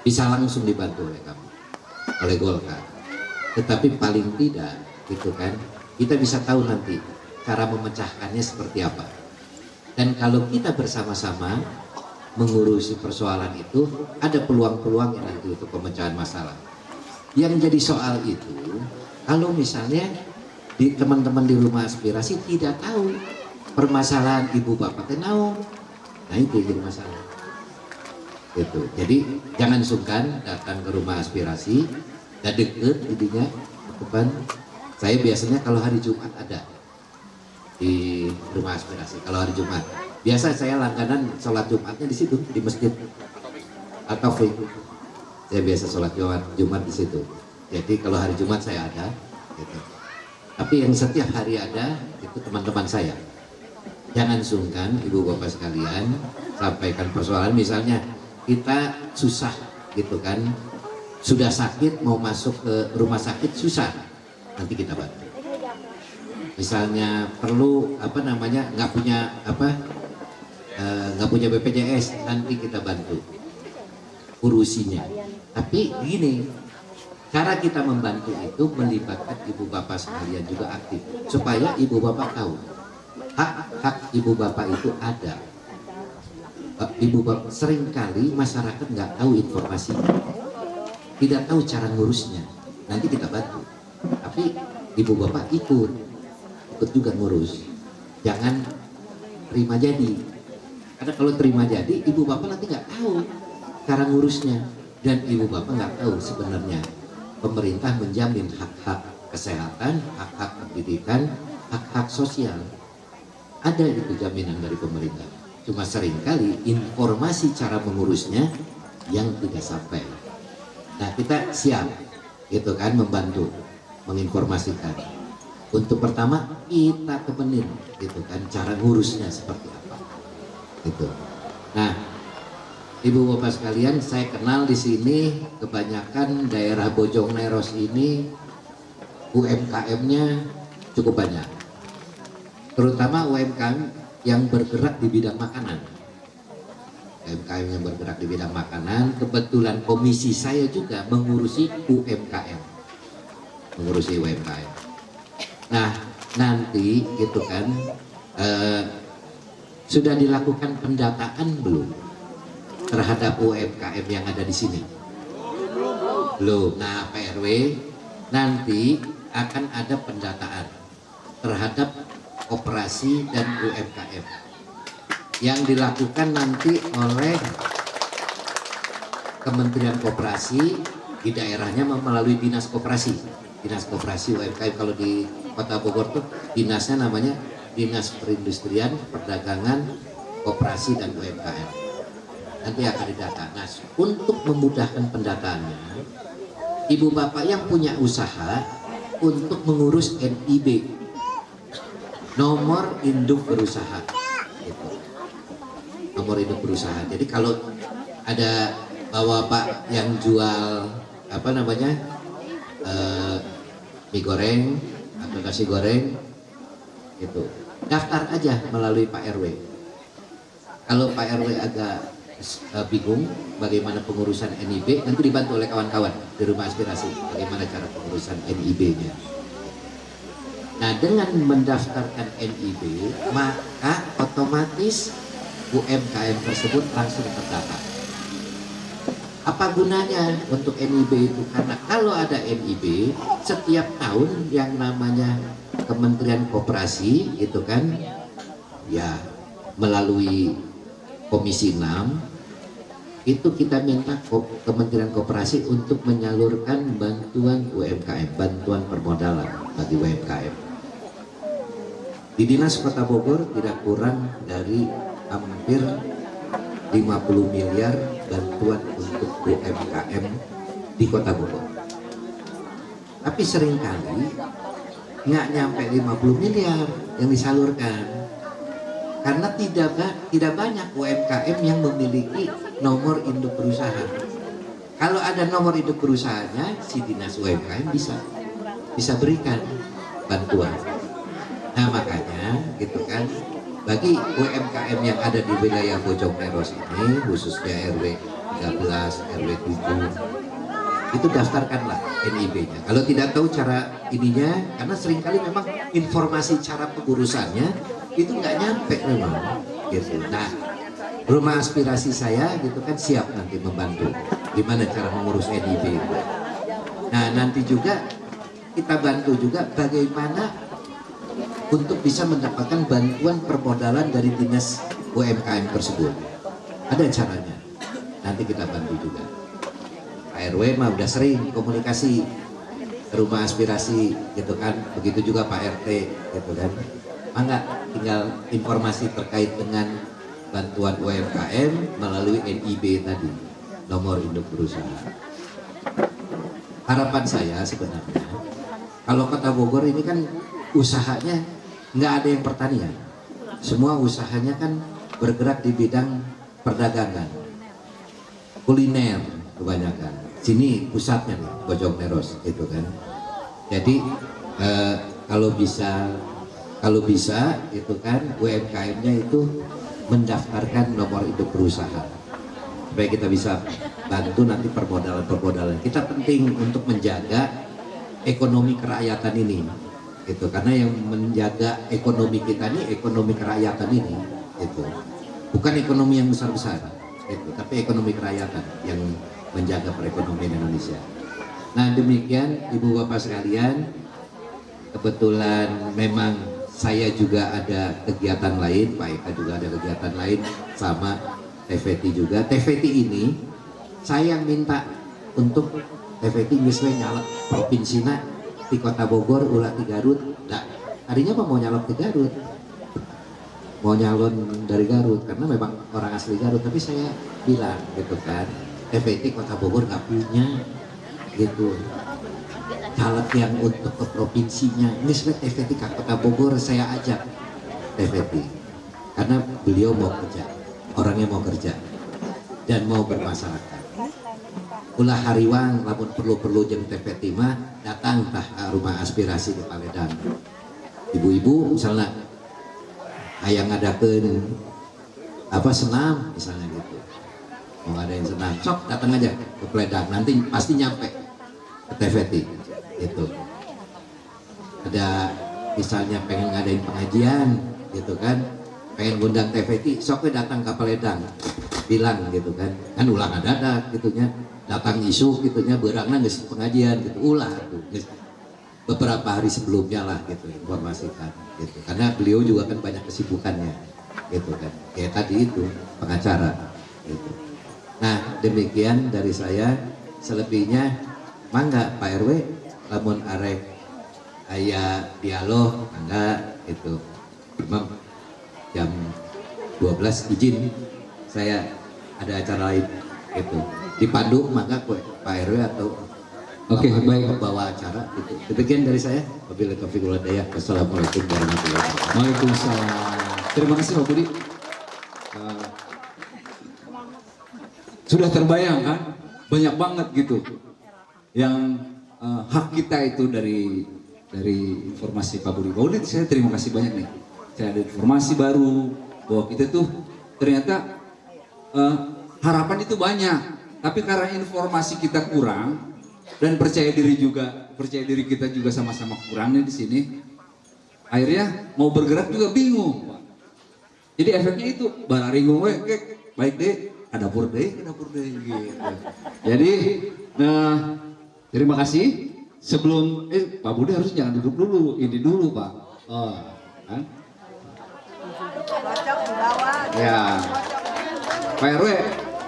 bisa langsung dibantu oleh kami, oleh Golkar. Tetapi paling tidak gitu kan kita bisa tahu nanti cara memecahkannya seperti apa. Dan kalau kita bersama-sama mengurusi persoalan itu, ada peluang-peluang yang nanti untuk pemecahan masalah. Yang jadi soal itu kalau misalnya teman-teman di rumah aspirasi tidak tahu permasalahan Ibu Bapak tenau, nah itu jadi masalah. Gitu. Jadi jangan sungkan datang ke rumah aspirasi, dan deket jadinya depan. Saya biasanya kalau hari Jumat ada di rumah aspirasi. Kalau hari Jumat biasa saya langganan sholat Jumatnya di situ, di masjid Al-Taufik. Saya biasa sholat Jumat di situ. Jadi kalau hari Jumat saya ada gitu. Tapi yang setiap hari ada itu teman-teman saya. Jangan sungkan Ibu Bapak sekalian, sampaikan persoalan. Misalnya kita susah gitu kan, sudah sakit mau masuk ke rumah sakit susah, nanti kita bantu. Misalnya perlu nggak punya BPJS, nanti kita bantu urusinya. Tapi gini, cara kita membantu itu melibatkan Ibu Bapak sekalian juga aktif, supaya Ibu Bapak tahu hak Ibu Bapak itu ada. Ibu Bapak, seringkali masyarakat nggak tahu informasi, tidak tahu cara ngurusnya. Nanti kita bantu, tapi Ibu Bapak ikut juga ngurus. Jangan terima jadi Karena kalau terima jadi, ibu bapak nanti nggak tahu cara ngurusnya, dan ibu bapak nggak tahu sebenarnya pemerintah menjamin hak-hak kesehatan, hak-hak pendidikan, hak-hak sosial. Ada itu jaminan dari pemerintah. Cuma seringkali informasi cara mengurusnya yang tidak sampai. Nah, kita siap gitu kan membantu menginformasikan. Untuk pertama kita temenin gitu kan cara ngurusnya seperti apa. Gitu. Nah, Ibu Bapak sekalian, saya kenal di sini kebanyakan daerah Bojongneros ini UMKM-nya cukup banyak. Terutama UMKM yang bergerak di bidang makanan. UMKM yang bergerak di bidang makanan, kebetulan komisi saya juga mengurusi UMKM. Mengurusi UMKM. Nah, nanti gitu kan sudah dilakukan pendataan belum terhadap UMKM yang ada di sini? Belum. Nah, Pak RW nanti akan ada pendataan terhadap koperasi dan UMKM yang dilakukan nanti oleh Kementerian Koperasi di daerahnya melalui Dinas Koperasi. Dinas Koperasi UMKM kalau di Kota Bogor tuh dinasnya namanya Dinas Perindustrian, Perdagangan, Koperasi dan UMKM. Nanti akan didata. Nah, untuk memudahkan pendataannya, ibu bapak yang punya usaha untuk mengurus NIB, nomor induk berusaha, gitu. Nomor induk berusaha. Jadi kalau ada bapak yang jual apa namanya mie goreng atau nasi goreng, gitu, daftar aja melalui Pak RW. Kalau Pak RW agak bingung bagaimana pengurusan NIB, nanti dibantu oleh kawan-kawan di Rumah Aspirasi bagaimana cara pengurusan NIB-nya. Nah, dengan mendaftarkan NIB maka otomatis UMKM tersebut langsung terdata. Apa gunanya untuk NIB itu? Karena kalau ada NIB setiap tahun yang namanya Kementerian Koperasi itu kan ya melalui Komisi 6 itu kita minta Kementerian Koperasi untuk menyalurkan bantuan UMKM, bantuan permodalan bagi UMKM. Di Dinas Kota Bogor tidak kurang dari hampir 50 miliar bantuan untuk UMKM di Kota Bogor. Tapi seringkali nggak nyampe 50 miliar yang disalurkan. Karena tidak banyak UMKM yang memiliki nomor induk berusaha. Kalau ada nomor induk berusahanya, si Dinas UMKM bisa berikan bantuan. Nah, makanya gitu kan, bagi UMKM yang ada di wilayah Bojongneros ini, khususnya RW 13, RW 7, itu daftarkanlah NIB-nya. Kalau tidak tahu cara ininya, karena seringkali memang informasi cara pengurusannya itu nggak nyampe memang, gitu. Nah, Rumah Aspirasi saya gitu kan siap nanti membantu gimana cara mengurus NIB itu. Nah, nanti juga kita bantu juga bagaimana untuk bisa mendapatkan bantuan permodalan dari dinas UMKM tersebut. Ada caranya. Nanti kita bantu juga. Pak RW mah udah sering komunikasi ke Rumah Aspirasi gitu kan. Begitu juga Pak RT gitu kan. Enggak, tinggal informasi terkait dengan bantuan UMKM melalui NIB tadi, nomor induk berusaha. Harapan saya sebenarnya, kalau Kota Bogor ini kan usahanya nggak ada yang pertanian, semua usahanya kan bergerak di bidang perdagangan, kuliner kebanyakan. Sini pusatnya nih, Bojongneros itu kan. Jadi kalau bisa itu kan UMKM-nya itu mendaftarkan nomor induk berusaha supaya kita bisa bantu nanti permodalan. Kita penting untuk menjaga ekonomi kerakyatan ini gitu, karena yang menjaga ekonomi kita ini ekonomi kerakyatan ini gitu. Bukan ekonomi yang besar-besar gitu, tapi ekonomi kerakyatan yang menjaga perekonomian Indonesia. Nah, demikian Ibu Bapak sekalian, kebetulan memang saya juga ada kegiatan lain, Pak Eka juga ada kegiatan lain, sama TVT juga. TVT ini saya minta untuk TVT misalnya nyalek provinsina di Kota Bogor, ulah di Garut. Nah, tadinya apa mau nyalek di Garut, mau nyalon dari Garut karena memang orang asli Garut, tapi saya bilang gitu kan, TVT Kota Bogor nggak punya gitu caleg yang untuk ke provinsinya. Ini sebenarnya TVT Kota Bogor saya ajak TVT karena beliau mau kerja, orangnya mau kerja dan mau bermasyarakat. Ulah hariwang, lamun perlu-perlu jeng TVT mah datang tah ke rumah aspirasi di Paledang. Ibu-ibu misalnya hayang ngadakeun apa senam misalnya gitu, mau ngadain senam, sok datang aja ke Paledang, nanti pasti nyampe ke TVT gitu. Ada misalnya pengen ngadain pengajian gitu kan, pengen ngundang TVT, sok datang ke Paledang, bilang gitu kan ulah ngadadak gitunya, datang isu gitunya, berangna geus pengajian gitu, ulah tuh beberapa hari sebelumnya lah gitu informasikan gitu, karena beliau juga kan banyak kesibukannya gitu kan, kayak tadi itu pengacara gitu. Nah demikian dari saya, selebihnya mangga Pak RW lamun arek aya dialog mangga itu. Memang jam 12 izin saya ada acara lain itu dipandu, maka Pak RW atau Oke, baik. bawa acara itu. Demikian dari saya. Wabillahi taufiq wal hidayah. Wassalamualaikum warahmatullahi wabarakatuh. Waalaikumsalam. Terima kasih Pak Budi. Sudah terbayang kan? Banyak banget gitu yang hak kita itu dari informasi Pak Budi. Pak Budi, saya terima kasih banyak nih. Saya ada informasi baru bahwa kita tuh ternyata harapan itu banyak, tapi karena informasi kita kurang dan percaya diri kita juga sama-sama kurangnya di sini, akhirnya mau bergerak juga bingung. Jadi efeknya itu bararingung baik deh, ada dapur deh gitu. Jadi terima kasih. Sebelum Pak Budi harus jangan duduk dulu, ini dulu Pak. Oh, kan? Ya, Pak RW,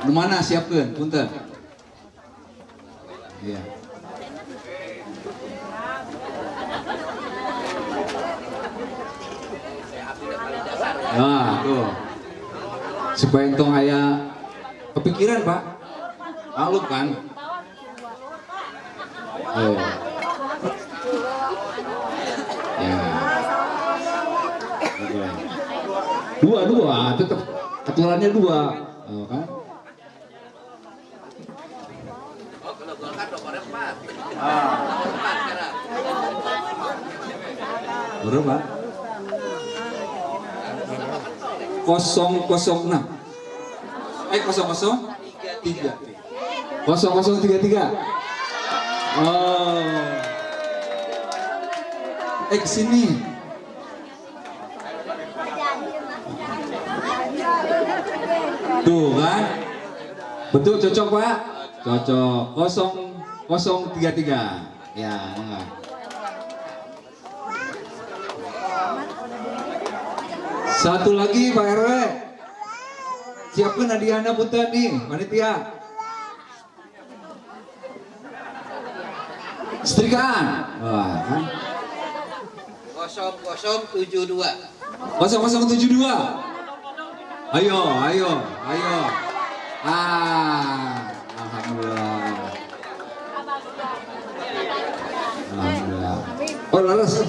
mana siapkan, punten. Iya. Nah, tuh. Supaya entong aya kepikiran Pak, maklum kan? Oh. Ya. Dua, tetap aturannya dua, oh, kan? Berapa? 006. 003. 0033. Oh. Kesini. Tuh kan? Betul, cocok Pak? Cocok. 0033. Ya, enggak. Satu lagi Pak RW. Siapkan hadiahnya punten nih, panitia. Setrikaan. Wah, kan? 0072. 0072. Ayo. Alhamdulillah. Oh, laras.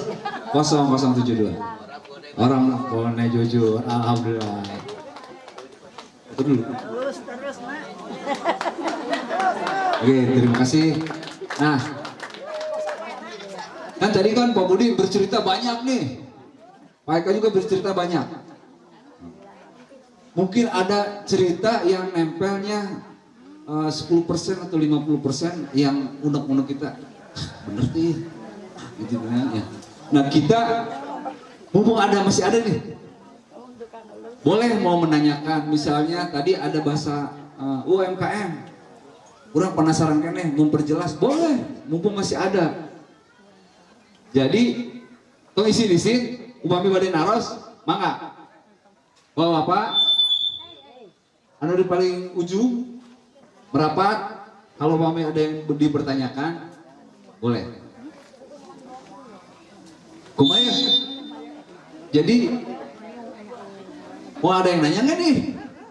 0072. Orang pohonnya jujur, alhamdulillah. Terus, Mak. Oke, terima kasih. Nah, kan tadi kan Pak Budi bercerita banyak nih. Pak Eka juga bercerita banyak. Mungkin ada cerita yang nempelnya 10% atau 50% yang unek-unek kita. Bener sih, gitu kan ya. Nah kita mumpung masih ada nih, boleh mau menanyakan, misalnya tadi ada bahasa UMKM, kurang penasaran kan memperjelas, boleh, mumpung masih ada. Jadi, tong isi upami bade naros, mangga. Bapak, anu di paling ujung merapat. Kalau upami ada yang dipertanyakan, boleh. Kumaha? Jadi mau ada yang nanya nggak nih?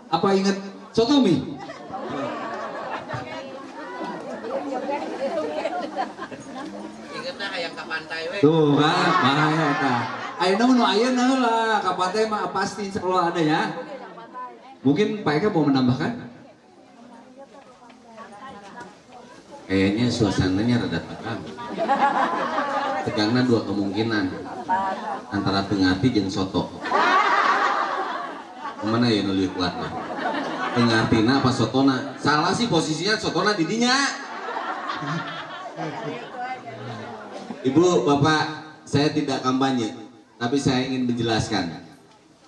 Apa ingat Sotomi? Ingetnya kayak ke pantai we. Tuh kan, bahaya eta. Ayeuna mun ayeuna lah, ka pantai mah pasti kalau ada ya. Mungkin Pak Eka mau menambahkan? Kayaknya suasananya rada tegang. Tegangnya dua kemungkinan, antara pengati jeung soto. Kemana ya nulis kuatnya? Pengatina apa sotona? Salah sih posisinya, sotona didinya. Ibu, Bapak, saya tidak kampanye, tapi saya ingin menjelaskan.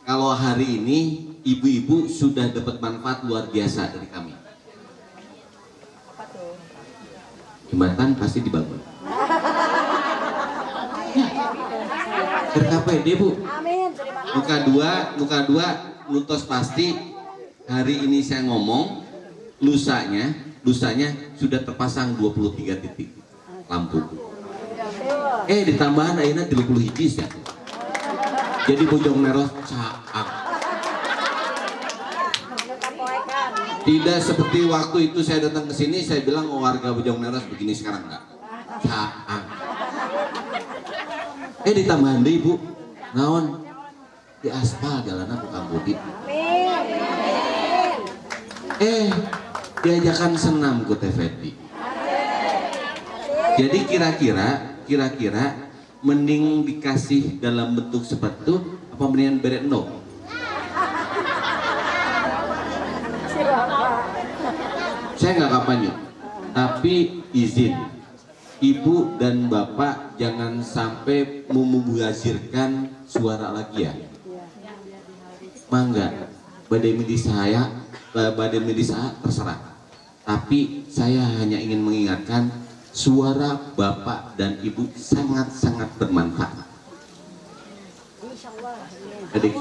Kalau hari ini ibu-ibu sudah dapat manfaat luar biasa dari kami. Jembatan pasti dibangun. RKPD Bu. Amin. Terima kasih. Muka dua, nutos pasti. Hari ini saya ngomong, lusanya sudah terpasang 23 titik lampu. Ditambahan ayeuna 30 hiji ya. Jadi Bojong Meros caak. Tidak seperti waktu itu saya datang ke sini, saya bilang warga Bojong Meros begini, sekarang enggak. Caak. Ditambahan deh Ibu. Naon? Di aspal jalanan bukan budi. Diajakan senam ku TVT. Jadi kira-kira mending dikasih dalam bentuk seperti itu apa mendingan beret endok? Saya nggak kampanye, tapi izin Ibu dan Bapak jangan sampai memubazirkan suara lagi ya. Mangga, badai medis saya terserah. Tapi saya hanya ingin mengingatkan suara Bapak dan Ibu sangat-sangat bermanfaat. Badai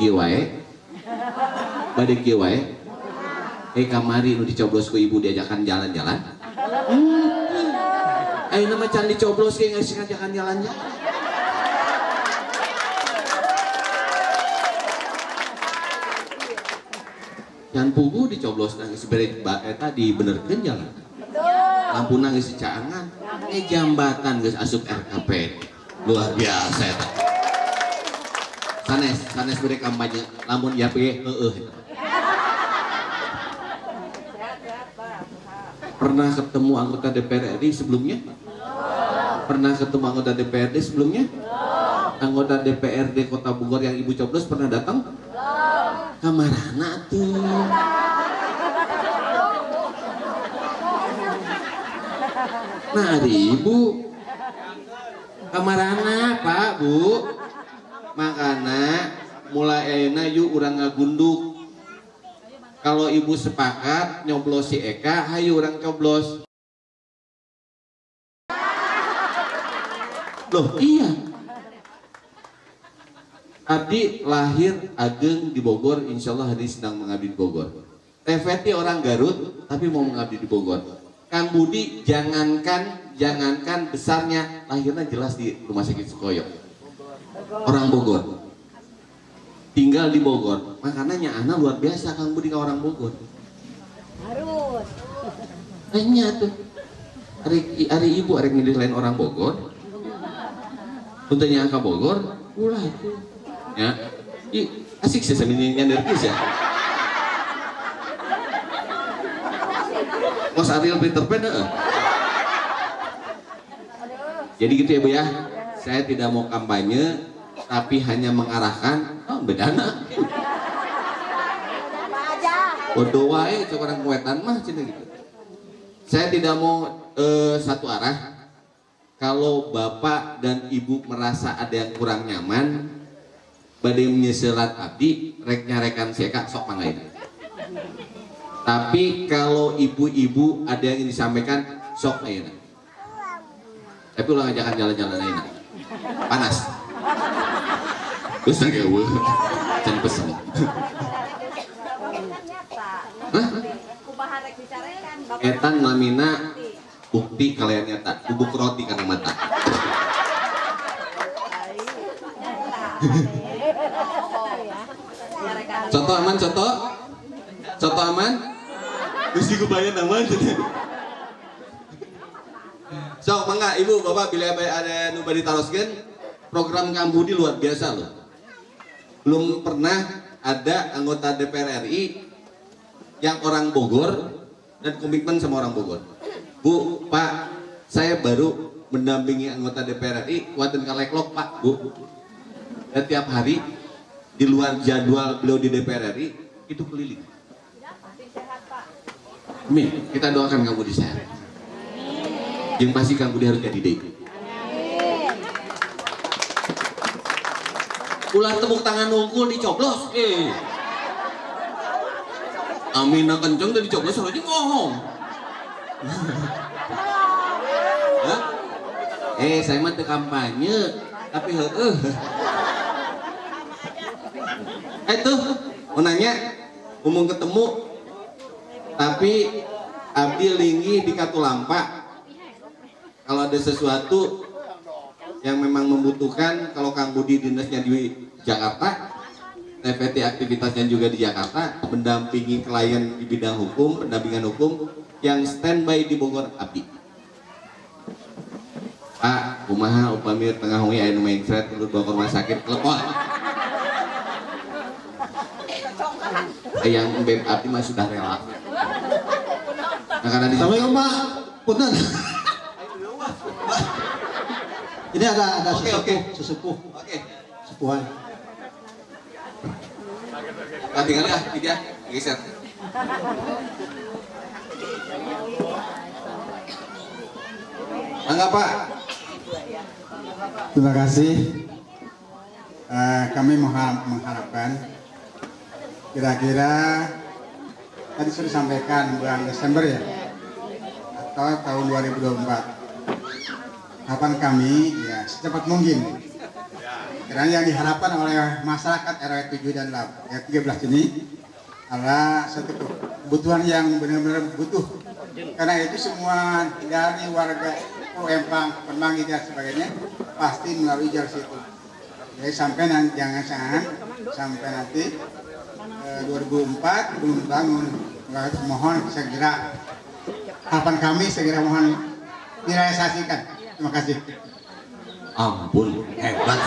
kieu wae. Kamari nu dicoblos ku Ibu diajakan jalan-jalan. Nama can dicoblos ke ngasih ngajakan jalan-jalan. Yang pugu dicoblos nangis beri eta dibenerkeun jalan. Lampu nangis caangan. Jambatan geus asup RKP. Luar biasa eta. Sanes beri kampanye lamun ya piye heueuh. Pernah ketemu anggota DPR RI sebelumnya? Pernah ketemu anggota DPRD sebelumnya? Anggota DPRD Kota Bogor yang Ibu coblos pernah datang? Kamarana tuh. Nah ada Ibu kamarana Pak Bu. Makana mulai ayeuna yuk urang ngagunduk. Kalau Ibu sepakat nyoblos si Eka, hayu orang coblos. Loh iya. Abdi lahir ageng di Bogor, insya Allah hari sedang mengabdi di Bogor. TVT orang Garut, tapi mau mengabdi di Bogor. Kang Budi jangankan besarnya, lahirnya jelas di Rumah Sakit Sukoyo. Orang Bogor. Tinggal di Bogor, makanya anak luar biasa Kang Budi ke orang Bogor. Harus. Hanya tuh, hari Ibu hari milih lain orang Bogor, untungnya ke Bogor, ulah itu, ya, asik sih sebenarnya nervous ya. Mas Ariel Peter Pan, Jadi gitu ya Bu ya, saya tidak mau kampanye. Tapi hanya mengarahkan, bedana. Bodoh wae cok orang kuetan mah cina gitu. Saya tidak mau satu arah. Kalau Bapak dan Ibu merasa ada yang kurang nyaman, badai menyeselat abdi, rek nyarekan sieka sok pangain. Tapi kalau ibu-ibu ada yang ingin disampaikan, sok ayeuna. Tapi ulang ajakan jalan-jalan ayeuna. Panas. Terus nggak gue, jangan pesen. Hah? Kumaha rek bicarakan Bapak. Etan namina bukti kalian nyata, bubuk roti karena mata. Contoh aman, contoh aman. Terus dikubayan aman. So, mangga ibu bapak bila ada nu bari taroskeun, program Kambudi luar biasa loh. Belum pernah ada anggota DPR RI yang orang Bogor dan komitmen sama orang Bogor. Bu, Pak, saya baru mendampingi anggota DPR RI kuatin kaleklok Pak, Bu. Dan tiap hari di luar jadwal beliau di DPR RI itu keliling. Amin, kita doakan kamu di sehat. Yang pasti kamu harus jadi dek. Ulah tepuk tangan nungkul dicoblos. Amin na kenceng dan dicoblos soalnya ngomong. Hah? Saya mah teu kampanye, tapi tuh mau nanya, umum ketemu, tapi abdi linggih di Katulampa. Kalau ada sesuatu yang memang membutuhkan, kalau Kang Budi dinasnya di Jakarta, TVT aktivitasnya juga di Jakarta, mendampingi klien di bidang hukum, pendampingan hukum, yang standby di Bogor abdi. Pak, kumaha upami tengah wengi aya nu main thread lu bawa ke rumah sakit telepon. Yang beb abdi mah sudah rela. Nah, karena di Assalamualaikum Pak. Punten. Ini ada sesepuh. Oke. Sepuhan. Tinggal ya, tidak geser. Mangga Pak. Terima kasih. Kami mengharapkan kira-kira tadi sudah disampaikan bulan Desember ya, atau tahun 2024. Harapan kami ya secepat mungkin. Karena yang diharapkan oleh masyarakat RW 7 dan 13 ini adalah satu kebutuhan yang benar-benar butuh. Karena itu semua dari warga Empang, Permanggi dan sebagainya pasti melalui jalur situ. Jadi sampai nanti jangan sampai nanti 2004 belum bangun. Mohon segera, harapan kami segera mohon direalisasikan. Terima kasih. Ampun, hebat.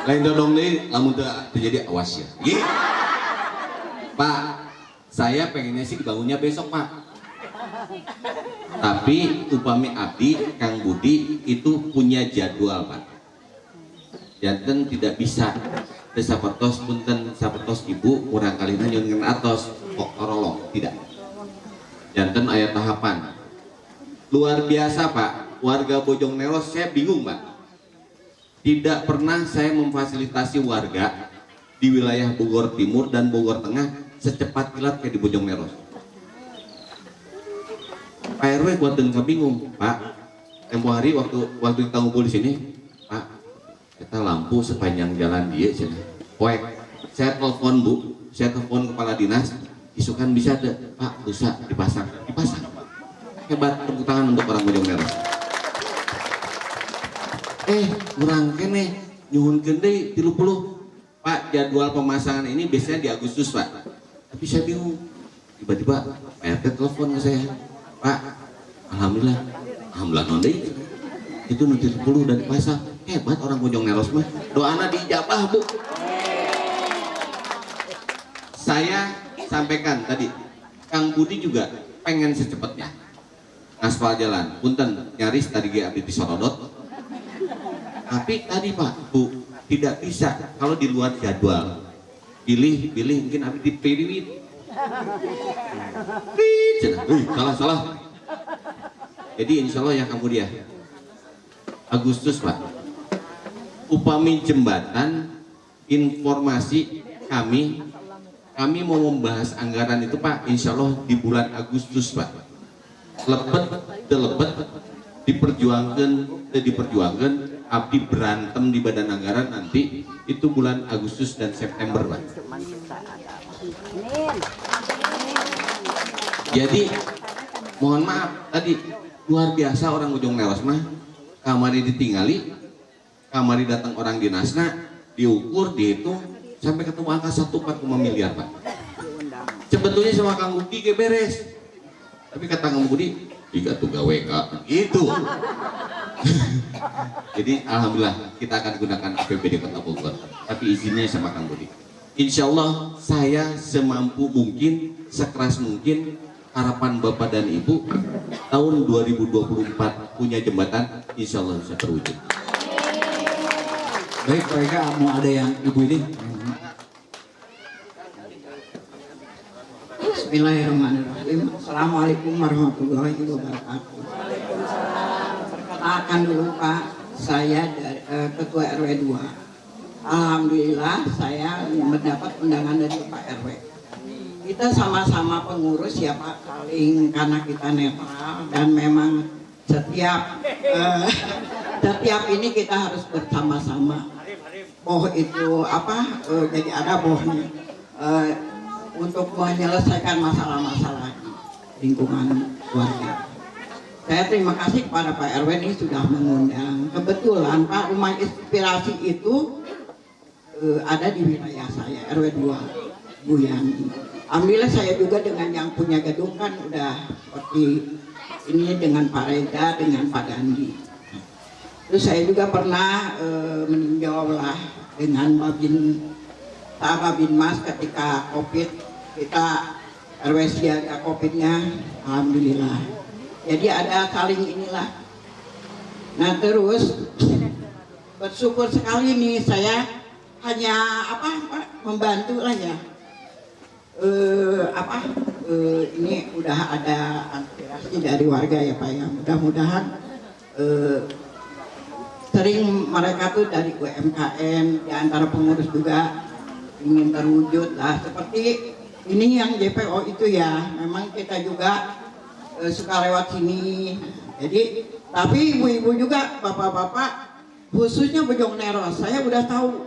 Lain dodong nih, lamun terjadi awas ya. Pak, saya pengennya sih dibangunnya besok Pak. Tapi upami abdi, Kang Budi itu punya jadwal Pak. Janten tidak bisa. Sapertos punten sapertos ibu kurang kalina nyun atos kok torolong tidak. Janten aya tahapan. Luar biasa Pak, warga Bojong Neros saya bingung Pak. Tidak pernah saya memfasilitasi warga di wilayah Bogor Timur dan Bogor Tengah secepat kilat kayak di Bojong Neros. Pak RW kuatin bingung Pak. Tempo hari waktu kita ngumpul di sini, Pak, kita lampu sepanjang jalan dia sini. Poek, saya telepon Bu, saya telepon kepala dinas, isukan bisa deh Pak, bisa dipasang. Hebat, tepuk tangan untuk orang Bojong Neros. Kurang kene nyuhun gede 30 Pak, jadwal pemasangan ini biasanya di Agustus Pak. Tapi saya bingung, tiba-tiba PRT telepon ke saya, Pak, alhamdulillah nondei itu nanti 30 dan dipasang. Hebat orang Bojong Neros mah, doana diijabah Bu. Saya sampaikan tadi, Kang Budi juga pengen secepatnya aspal jalan, punten nyaris tadi abdi disorodot. Tapi tadi Pak, Bu, tidak bisa kalau di luar jadwal. Pilih mungkin abdi dipilih. Salah. Jadi insya Allah yang kemudian Agustus Pak, upami jembatan informasi kami mau membahas anggaran itu Pak, insya Allah di bulan Agustus Pak. Lepet diperjuangkan abdi berantem di badan anggaran nanti itu bulan Agustus dan September, Pak. Jadi mohon maaf tadi luar biasa orang Ujung Lewas mah, kamari ditinggali, kamari datang orang dinasna, diukur, dihitung sampai ketemu angka 1,4 miliar, Pak. Sebetulnya sama Kang Budi ge beres. Tapi kata Kang Budi, tiga tuh gawe Kak, gitu. Jadi alhamdulillah kita akan gunakan APBD Kota Bogor. Tapi izinnya sama Kang Budi. Insya Allah saya semampu mungkin, sekeras mungkin, harapan Bapak dan Ibu tahun 2024 punya jembatan, insya Allah bisa terwujud. Baik, Pak Eka, mau ada yang Ibu ini? Bismillahirrahmanirrahim. Assalamualaikum warahmatullahi wabarakatuh. Perkenalkan dulu Pak, saya dari, Ketua RW 2. Alhamdulillah saya mendapat undangan dari Pak RW. Kita sama-sama pengurus ya Pak, saling karena kita netral dan memang setiap ini kita harus bersama-sama. Boh itu apa? Jadi ada bohnya. Untuk menyelesaikan masalah-masalah di lingkungan keluarga. Saya terima kasih kepada Pak RW ini sudah mengundang. Kebetulan Pak, rumah inspirasi itu ada di wilayah saya, RW 2, Bu Yani. Alhamdulillah saya juga dengan yang punya gedung kan udah seperti ini dengan Pak Reza, dengan Pak Dandi. Terus saya juga pernah meninjau lah dengan Babin Mas ketika COVID, kita RW siaga COVID-nya, alhamdulillah. Jadi ada saling inilah. Nah terus bersyukur sekali nih saya hanya membantu lah ya. Ini udah ada aspirasi dari warga ya Pak ya. Mudah-mudahan sering mereka tuh dari UMKM, di antara pengurus juga ingin terwujud lah seperti ini yang JPO itu ya. Memang kita juga suka lewat sini. Jadi tapi ibu-ibu juga, bapak-bapak, khususnya Bojong Neros, saya udah tahu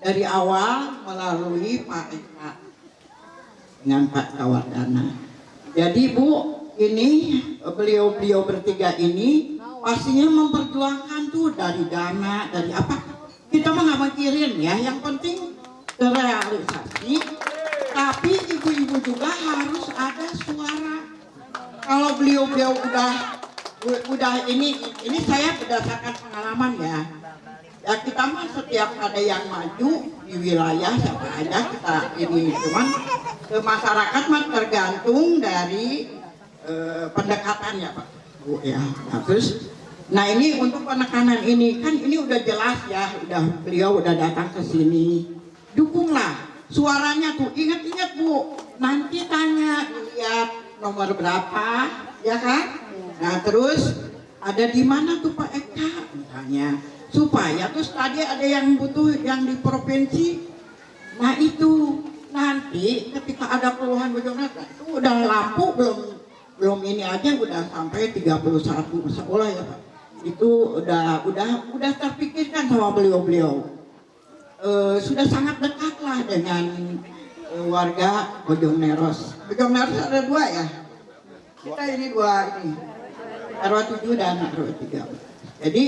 dari awal melalui Pak Eka dengan Pak Kawardana. Jadi Bu, ini beliau bertiga ini pastinya memperjuangkan tuh dari dana, dari apa. Kita mah nggak mikirin ya, yang penting terrealisasi, tapi ibu-ibu juga harus ada suara. Kalau beliau udah ini saya berdasarkan pengalaman ya. Ya kita mah setiap ada yang maju di wilayah siapa aja kita ini, cuman ke masyarakat mah tergantung dari pendekatannya Pak Bu ya. Nah ini untuk penekanan ini kan ini udah jelas ya, beliau udah datang ke sini. Dukunglah suaranya tuh, ingat-ingat Bu, nanti tanya lihat nomor berapa ya kan. Nah terus ada di mana tuh Pak Eka misalnya, supaya terus tadi ada yang butuh yang di provinsi. Nah itu nanti ketika ada keluhan Bojong Neros itu udah lampu belum ini aja udah sampai 31 sekolah ya Pak. Itu udah terpikirkan sama beliau. Sudah sangat dekat lah dengan warga Bojong Neros. Bojong Neros ada dua ya. Kita ini dua ini, RW 7 dan RW 3. Jadi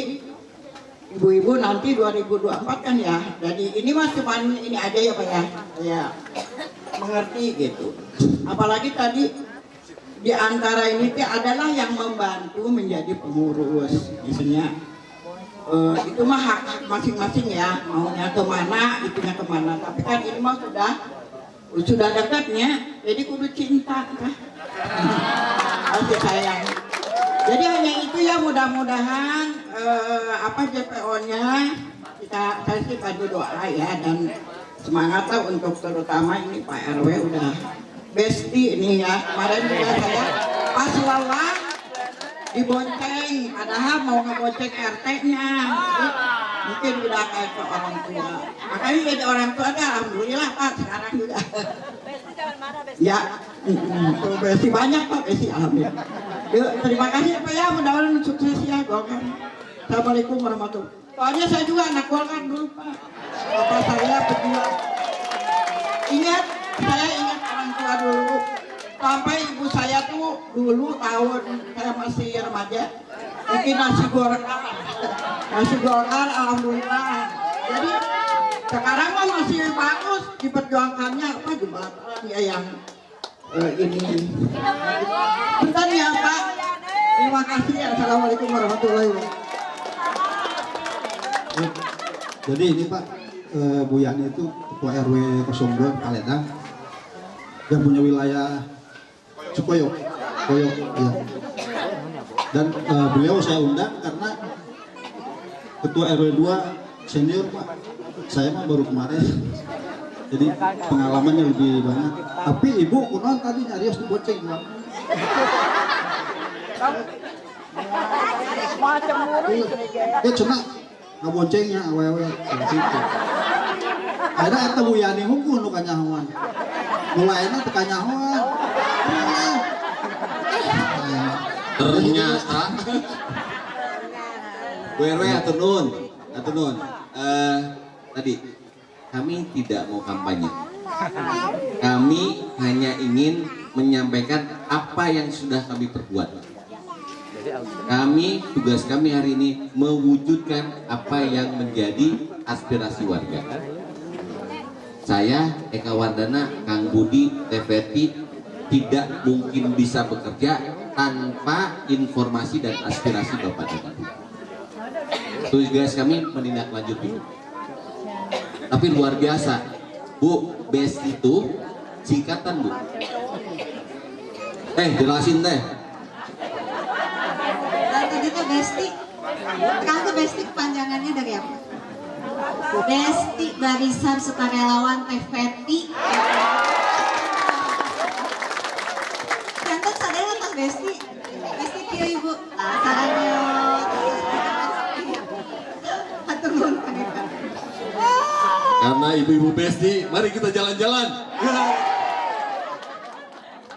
ibu-ibu nanti 2024 kan ya. Jadi ini mas cuman ini aja ya Pak ya. Saya mengerti gitu. Apalagi tadi di antara ini adalah yang membantu menjadi pengurus. Misalnya itu mah hak masing-masing ya, maunya kemana, itunya kemana. Tapi kan ini mah sudah dekatnya, jadi kudu cinta kan. Kasih sayang. Jadi hanya itu ya, mudah-mudahan JPO-nya saya sih bantu doa ya, dan semangat lah untuk terutama ini Pak RW udah besti ini ya. Kemarin juga saya pas lelah dibonceng, padahal mau ngebonceng RT-nya, mungkin udah kayak ke orang tua. Makanya jadi orang tua ada, alhamdulillah Pak sekarang juga. Ya, besi banyak Pak, besi alhamdulillah. Yuk, terima kasih Pak ya, mudah-mudahan sukses ya. Golkar. Assalamualaikum warahmatullahi wabarakatuh. Soalnya saya juga anak Golkar dulu Pak. Bapak saya pejuang. Ingat, saya ingat orang tua dulu. Sampai ibu saya tuh dulu tahun saya masih remaja bikin nasi Golkar. Nasi Golkar alhamdulillah. Jadi sekarang mah masih bagus diperjuangkannya apa jembatan ya yang ini. Bentar ya Pak. Terima kasih. Assalamualaikum warahmatullahi wabarakatuh. Jadi ini Pak, Bu Yani itu Ketua RW 02 Kaledang yang punya wilayah Sukoyok, Koyok, ya. Dan beliau saya undang karena Ketua RW 2 senior Pak. Saya mah baru kemarin, jadi pengalamannya lebih banyak. Tapi Ibu kunon tadi nyarios diboceng Pak. Cuma ngaboncengnya awewe situ. Ada eta Bu Yani hukum nu kanyahoan. Mulainya teu kanyahoan. Ternyata Bu RW atur nuhun. Tadi kami tidak mau kampanye. Kami hanya ingin menyampaikan apa yang sudah kami perbuat. Tugas kami hari ini mewujudkan apa yang menjadi aspirasi warga. Saya, Eka Wardana, Kang Budi, TVT tidak mungkin bisa bekerja tanpa informasi dan aspirasi Bapak dan Ibu. Tugas kami menindaklanjuti. Tapi luar biasa, Bu, BES itu singkatan Bu. Jelasin teh. Tadi tuh Besti, kan tuh Besti kepanjangannya dari apa? Besti Barisan Sukarelawan TVT. Cantik sadaya tah Besti. Besti kieu Ibu. Saranya. Hatur nuhun panita. Karena ibu-ibu Besti, mari kita jalan-jalan.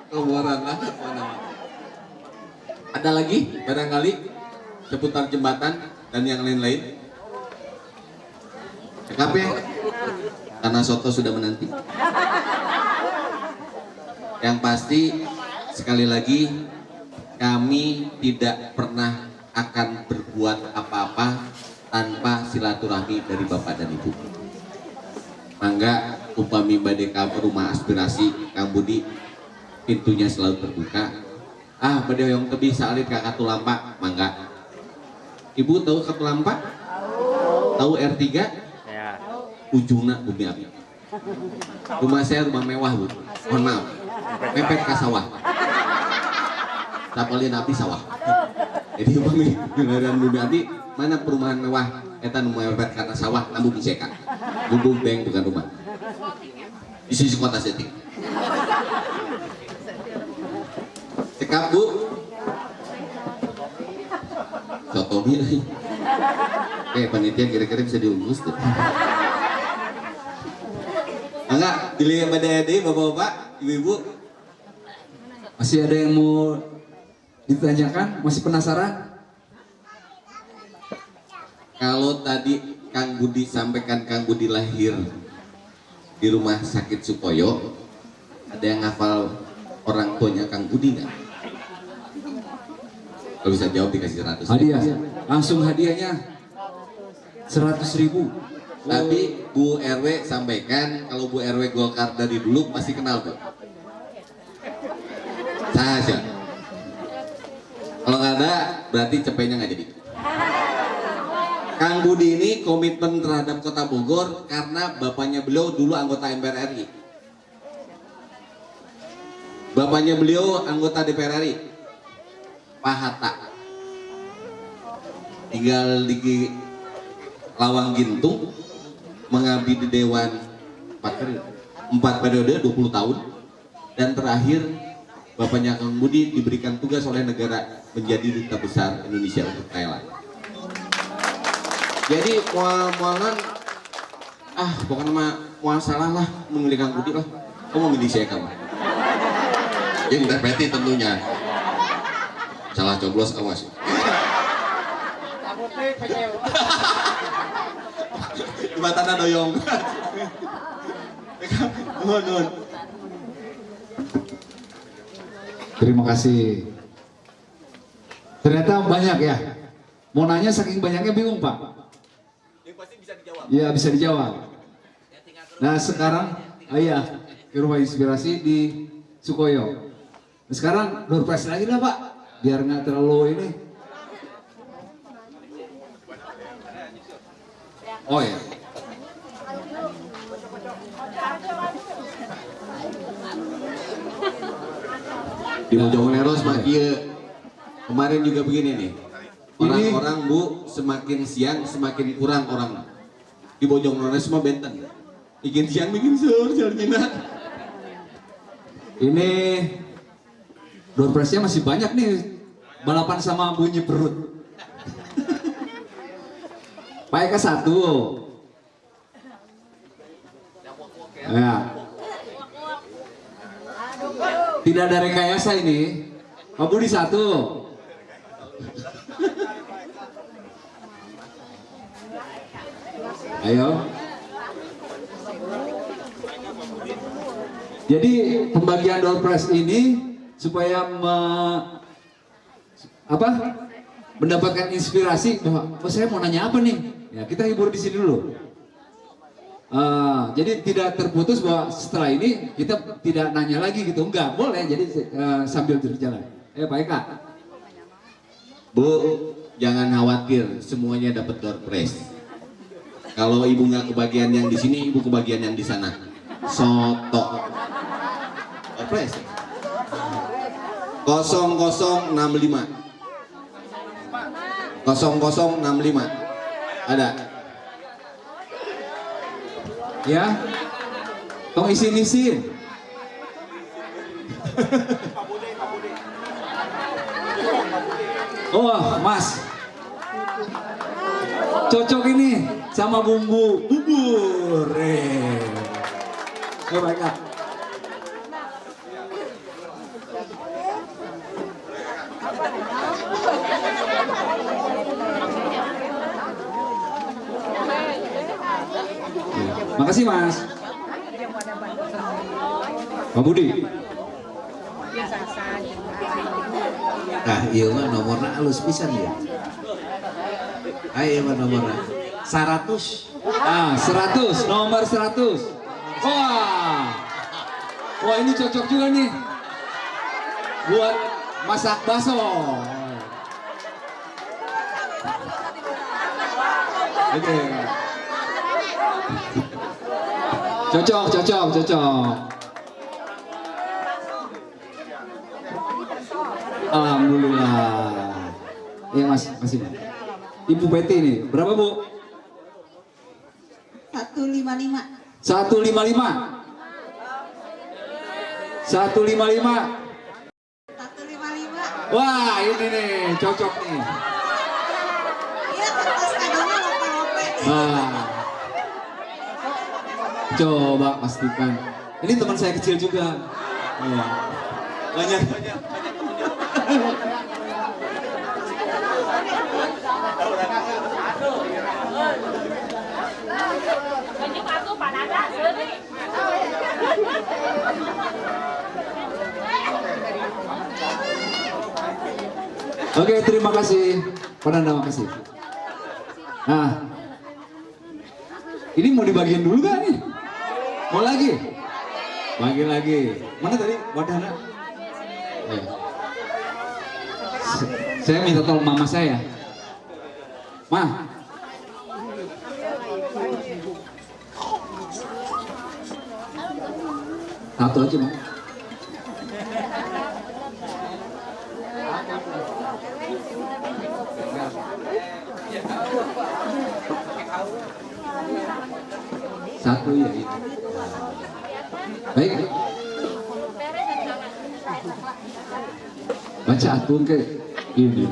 Keluaran lah mana. Ada lagi barangkali seputar jembatan dan yang lain-lain. Cekap ya, karena Soto sudah menanti. Yang pasti sekali lagi kami tidak pernah akan berbuat apa-apa tanpa silaturahmi dari Bapak dan Ibu. Mangga upami badai ke rumah aspirasi Kang Budi, pintunya selalu terbuka. Badai yang tebi salit ke Katulampa, mangga. Ibu tahu Katulampa? Tahu R3? Ujungna Bumi Abi. Rumah saya rumah mewah Bu. Mohon maaf, mepet ke sawah. Tapalin api sawah. Jadi upami beneran Bumi Abi, mana perumahan mewah? Eta nu mepet karena sawah, namun diseka. Bubuk beng bukan rumah. Di sisi kota setting. Cekap Bu. Sotomi lagi. Panitia kira-kira bisa diurus tuh. Enggak, dilihat pada adik, bapak-bapak, ibu-ibu. Masih ada yang mau ditanyakan? Masih penasaran? Kalau tadi Kang Budi sampaikan Kang Budi lahir di rumah sakit Sukoyo, ada yang hafal orang tuanya Kang Budi nggak? Kalau bisa jawab dikasih 100. Hadiah, langsung hadiahnya 100.000. Tapi Bu RW sampaikan kalau Bu RW Golkar dari dulu pasti kenal tuh. Saja. Kalau nggak ada berarti cepenya nggak jadi. Kang Budi ini komitmen terhadap Kota Bogor karena bapaknya beliau dulu anggota MPR RI. Bapaknya beliau anggota DPR RI, Pak Hatta. Tinggal di Lawang Gintung, mengabdi di Dewan 4 periode 20 tahun, dan terakhir bapaknya Kang Budi diberikan tugas oleh negara menjadi duta besar Indonesia untuk Thailand. Jadi mual-mualan pokoknya mual salah lah memilih Kang Budi lah. Kamu memilih saya kamu. Interpreti tentunya. Salah coblos awas. Jembatanna doyong. Nuhun. Terima kasih. Ternyata banyak ya. Mau nanya saking banyaknya bingung Pak. Yang pasti bisa dijawab. Iya bisa dijawab. Nah sekarang, iya, ke rumah inspirasi di Sukoyo. Nah, sekarang door prize lagi lah Pak, biar nggak terlalu ini. Oh ya. Di Bojonegoro Pak Kieu. Kemarin juga begini nih. Orang-orang Bu semakin siang semakin kurang orang. Di Bojonegoro semua benten. Bikin siang bikin sahur jarnyana. Ini door prize-nya masih banyak nih. Balapan sama bunyi perut. Pak Eka 1. Ya. Tidak ada rekayasa ini. Pak Budi 1. Ayo. Jadi pembagian door prize ini supaya mendapatkan inspirasi bahwa saya mau nanya apa nih? Ya kita hibur di sini dulu. Jadi tidak terputus bahwa setelah ini kita tidak nanya lagi gitu, enggak boleh. Jadi sambil berjalan. Pak Eka. Bu, jangan khawatir, semuanya dapat door prize. Kalau ibu nggak kebagian yang di sini, ibu kebagian yang di sana. Soto. Door prize. 0065. 0065. Ada. Ya. Tong isin-isin. Oh, Mas. Cocok ini sama bumbu bubur. Baik, Kak. Makasih Mas. Pak Budi. Nah, iya mah nomornya halus pisan ya. Ayo mah nomornya 100. 100, nomor 100. Wah ini cocok juga nih buat masak bakso. Oke. Cocok. Alhamdulillah. Iya Mas, masih. Ibu Betty nih, berapa Bu? 155. 155. 155. Wah, ini nih, cocok nih. Iya, kertas kadonya lope-lope. Coba pastikan. Ini teman saya kecil juga. Banyak. Oke, terima kasih. Terima kasih. Nah, ini mau dibagiin dulu gak nih? Mau lagi? Bagi lagi. Mana tadi wadahnya? Saya minta tolong mama saya. Ma. Satu aja, Ma. Satu ya itu. Baik. Baca akun ke ini.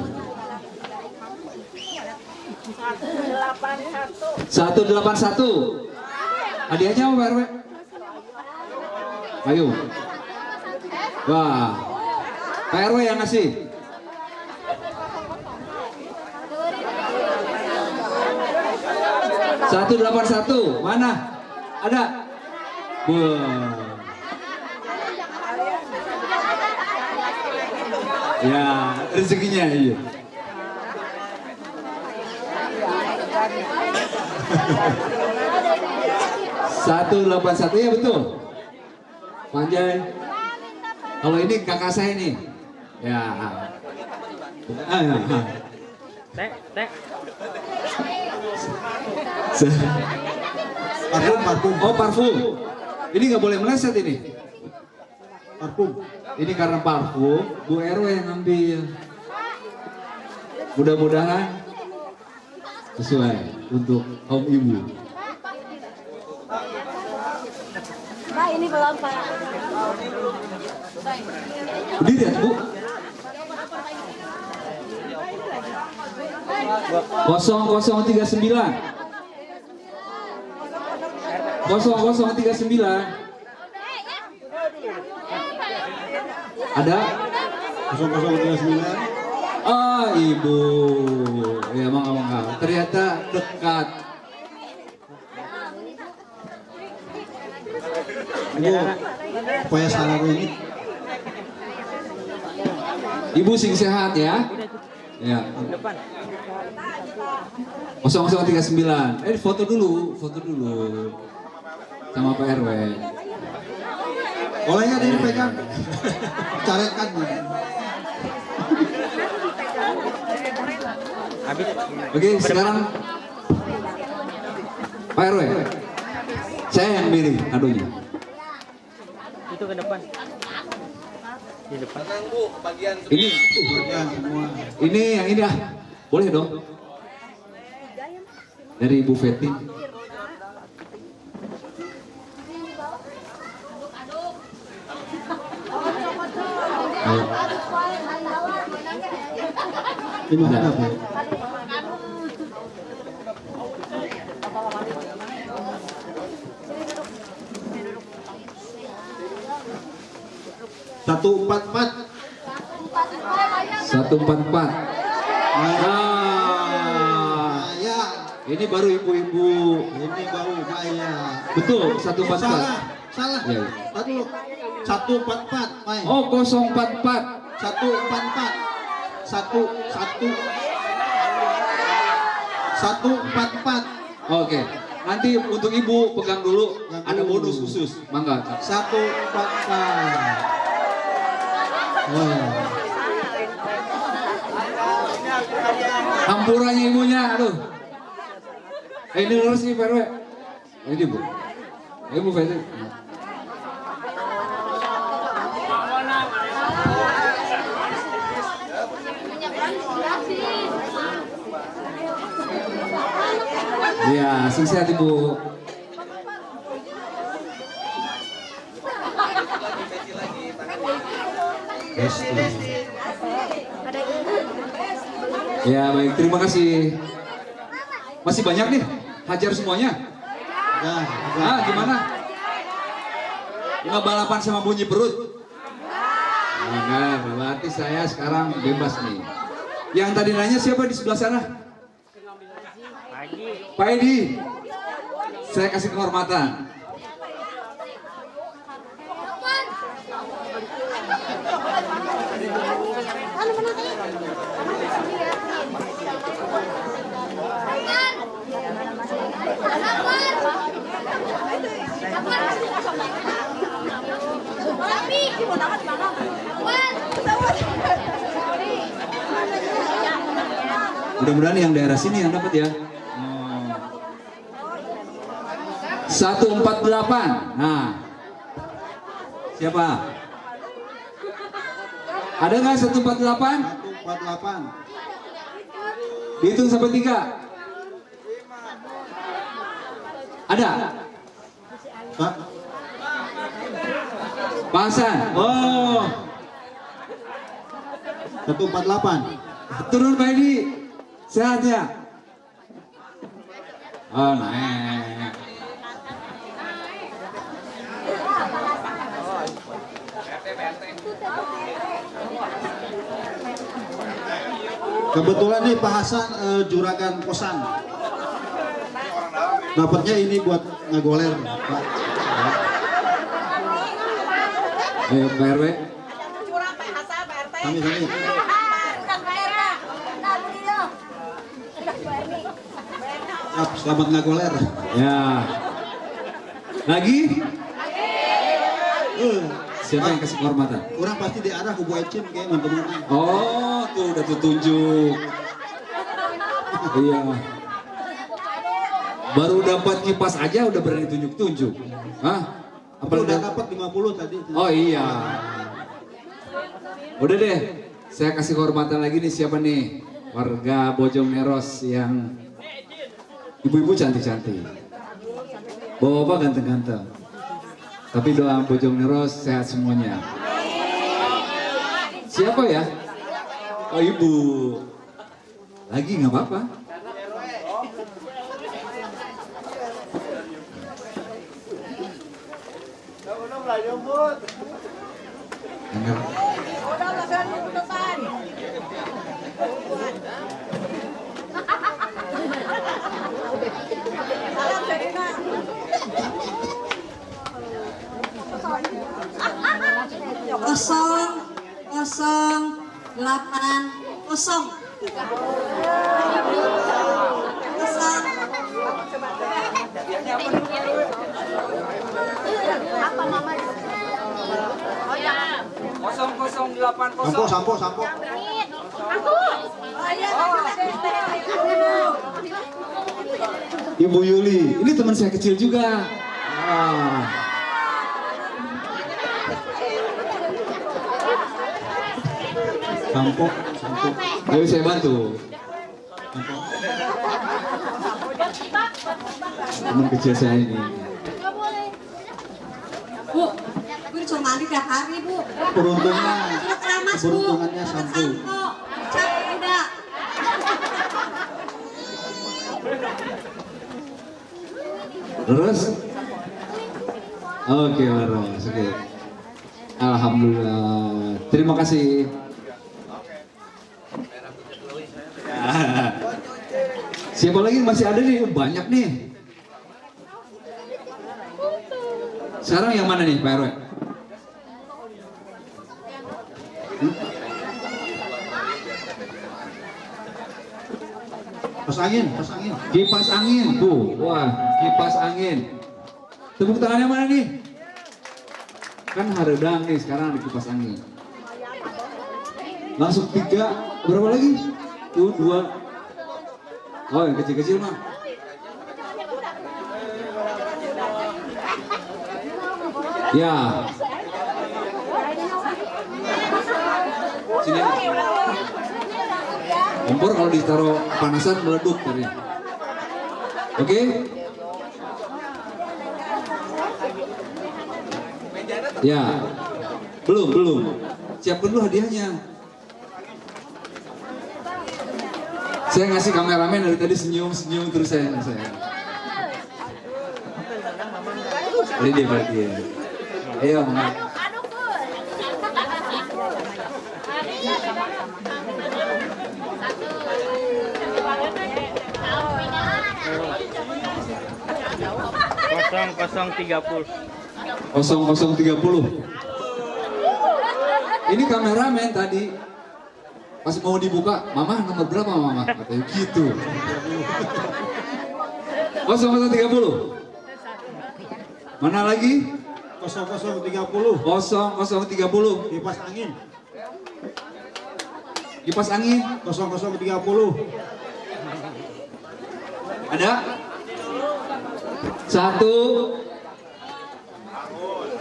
181. Hadiahnya apa Pak RW? Ayo. Wah. Pak RW yang ngasih. 181 mana? Ada? Wah. Ya, rezekinya iya. Satu 81 ya betul. Panjai. Kalau ini kakak saya nih. Ya. Ya. Parfum. Oh parfum. Ini nggak boleh meleset ini. Parfum. Ini karena parfum, Bu RW yang ngambil. Mudah-mudahan sesuai untuk kaum ibu. Pak, ini belum Pak. Berdiri ya Bu. 0039. 0039. Ada? 0039. Oh ibu, ya emang ternyata dekat. Ibu, supaya salah ini. Ibu sing sehat ya. Ya. 0039. Foto dulu sama Pak RW. Olehnya dia dipegang. Carekan. Oke, sekarang Pak RW. Saya yang milih kadonya. Itu ke depan. Di depan. Ini ini yang ini ah. Boleh dong. Dari Ibu Feti. Ayo. Ini mana Bu? Satu empat empat. 144. Ya. Ini baru ibu-ibu. Ini baru Maya. Betul, 144. Salah. Ya, ya. Tadi lu 144, Mai. Oh, 044. 144. 144. Oke. Nanti untuk ibu pegang dulu, ada bonus khusus. Mangga. 144. Wah. Hampurannya ibunya, aduh. Ini lurus nih, Pak RW. Ini Bu. Ayo Bu Fetri. Iya, sukses Ibu. Ya baik, terima kasih. Masih banyak nih, hajar semuanya. Gimana? Nggak balapan sama bunyi perut? Enggak, berarti saya sekarang bebas nih. Yang tadi nanya siapa di sebelah sana? Pak Edi. Saya kasih kehormatan. Mudah-mudahan yang daerah sini yang dapat ya. 148. Nah, siapa? Ada nggak 148? 148. Dihitung sampai 3. Ada? Pak. Pak Hasan. Oh. 148. Turun Pak Edi. Sehat ya? Oh, naik. Kebetulan nih Pak Hasan juragan kosan. Dapatnya ini buat ngagoler. Pak. Ayo Pak RW. Kami. Siap, selamat ngagoler. Ya. Lagi? Siapa yang kasih kehormatan? Orang pasti diarah ke Bu Ecin kayak teman-teman. Oh, tuh udah tutunjuk. Iya. Baru dapat kipas aja udah berani tunjuk-tunjuk. Hah? Apa udah dapat 50 tadi? Oh iya. Udah deh. Saya kasih kehormatan lagi nih, siapa nih? Warga Bojong Meros yang ibu-ibu cantik-cantik. Bapak-bapak ganteng-ganteng. Tapi doa Bojong Meros sehat semuanya. Siapa ya? Oh ibu. Lagi nggak apa-apa. Kosong 08 kosong. Apa mama? Oh ya. 0080. Sampo. Aku. Ibu Yuli, ini teman saya kecil juga. Ah. Sampo. Ayo saya bantu. Teman kecil saya ini. Bu, gue cuma mandi tiap hari, Bu. Peruntungan. Keramas, Bu. Peruntungannya Sampo. Cap udah. Terus? Oke, Laras. Oke. Alhamdulillah. Terima kasih. Siapa lagi masih ada nih? Banyak nih. Sekarang yang mana nih, Pak RW? Kipas angin. Kipas angin, tuh. Wah, kipas angin. Tepuk tangannya mana nih? Kan haredang nih, sekarang ada kipas angin. Langsung 3, berapa lagi? Tuh, 2. Oh, yang kecil-kecil mah. Ya. Sini. Kompor kalau ditaruh panasan meleduk tadi. Oke? Ya. Belum. Siapkan dulu hadiahnya. Saya ngasih kameramen dari tadi senyum terus saya. Ini dia berarti ya. Ayo, Mama. Kosong 30. Ini kameramen tadi pas mau dibuka, Mama nomor berapa Mama? Katanya gitu. 0030. Mana lagi? 0030. 0030. Kipas angin. Kipas angin. 0030. Ada? 1,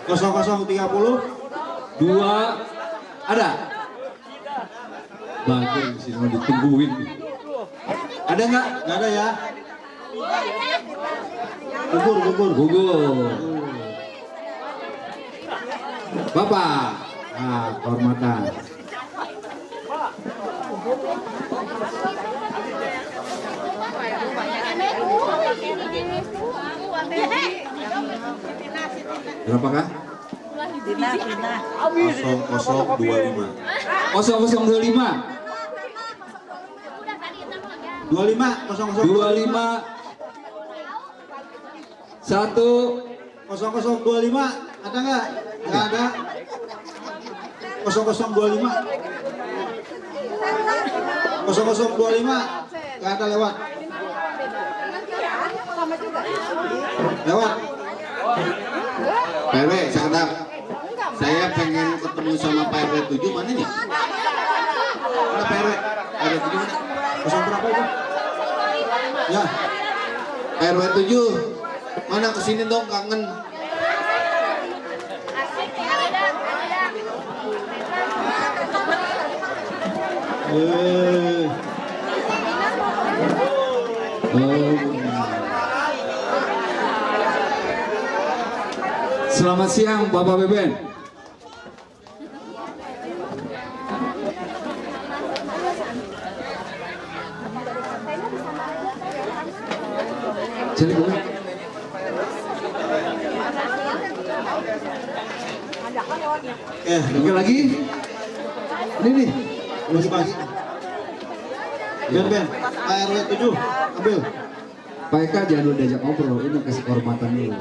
0030. 2, ada? Bagus di sini mau ditungguin. Ada nggak? Nggak ada ya. Gugur. Bapak, kehormatan. Berapakah? 0025. 0025. 25. 0025 ada nggak? Nggak ada. 0025 nggak ada, lewat. Pak RW, sekedar saya pengen ketemu sama Pak RW 7 mana nih? Mana Pak RW? RW 7 mana? Kosong berapa itu? Ya, Pak RW 7 mana kesini dong, kangen. Selamat siang Bapak Beben. Jadi boleh. Oke lagi. Ini nih. bagi-bagi. Ben, Pak RW 7, ambil. Pak Eka jangan dulu diajak ngobrol, ini kasih kehormatan dulu.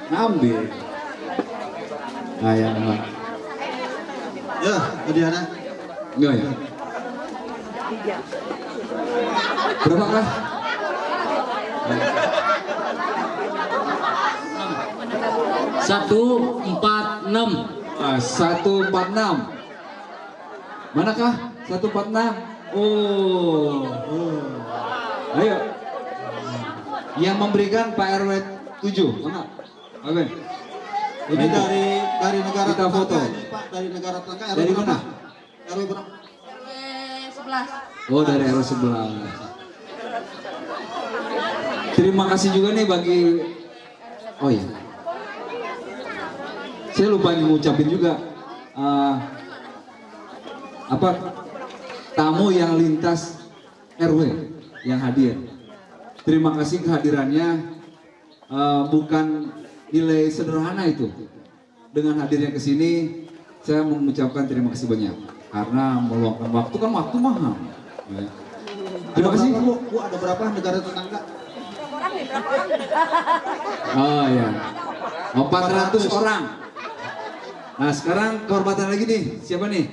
Ngambil. Nah yang Ya, Diana. enggak ya? Berapa kah? 146. 146. Manakah? 146. Oh. Ayo. Yang memberikan Pak RW 7. Mana? Oke. Ini dari negara kita foto. Ini, Pak, dari negara tetangga. RW Dari berapa? mana? RW berapa? Oh, dari RW 11. Terima kasih juga nih bagi. Oh iya. Saya lupa ngucapin juga tamu yang lintas RW yang hadir. Terima kasih kehadirannya, bukan nilai sederhana itu. Dengan hadirnya ke sini, saya mengucapkan terima kasih banyak karena meluangkan waktu, kan waktu mahal. Ya. Terima kasih. Bu, ada berapa negara tetangga? Oh ya, 400 orang. Nah sekarang kehormatan lagi nih, siapa nih?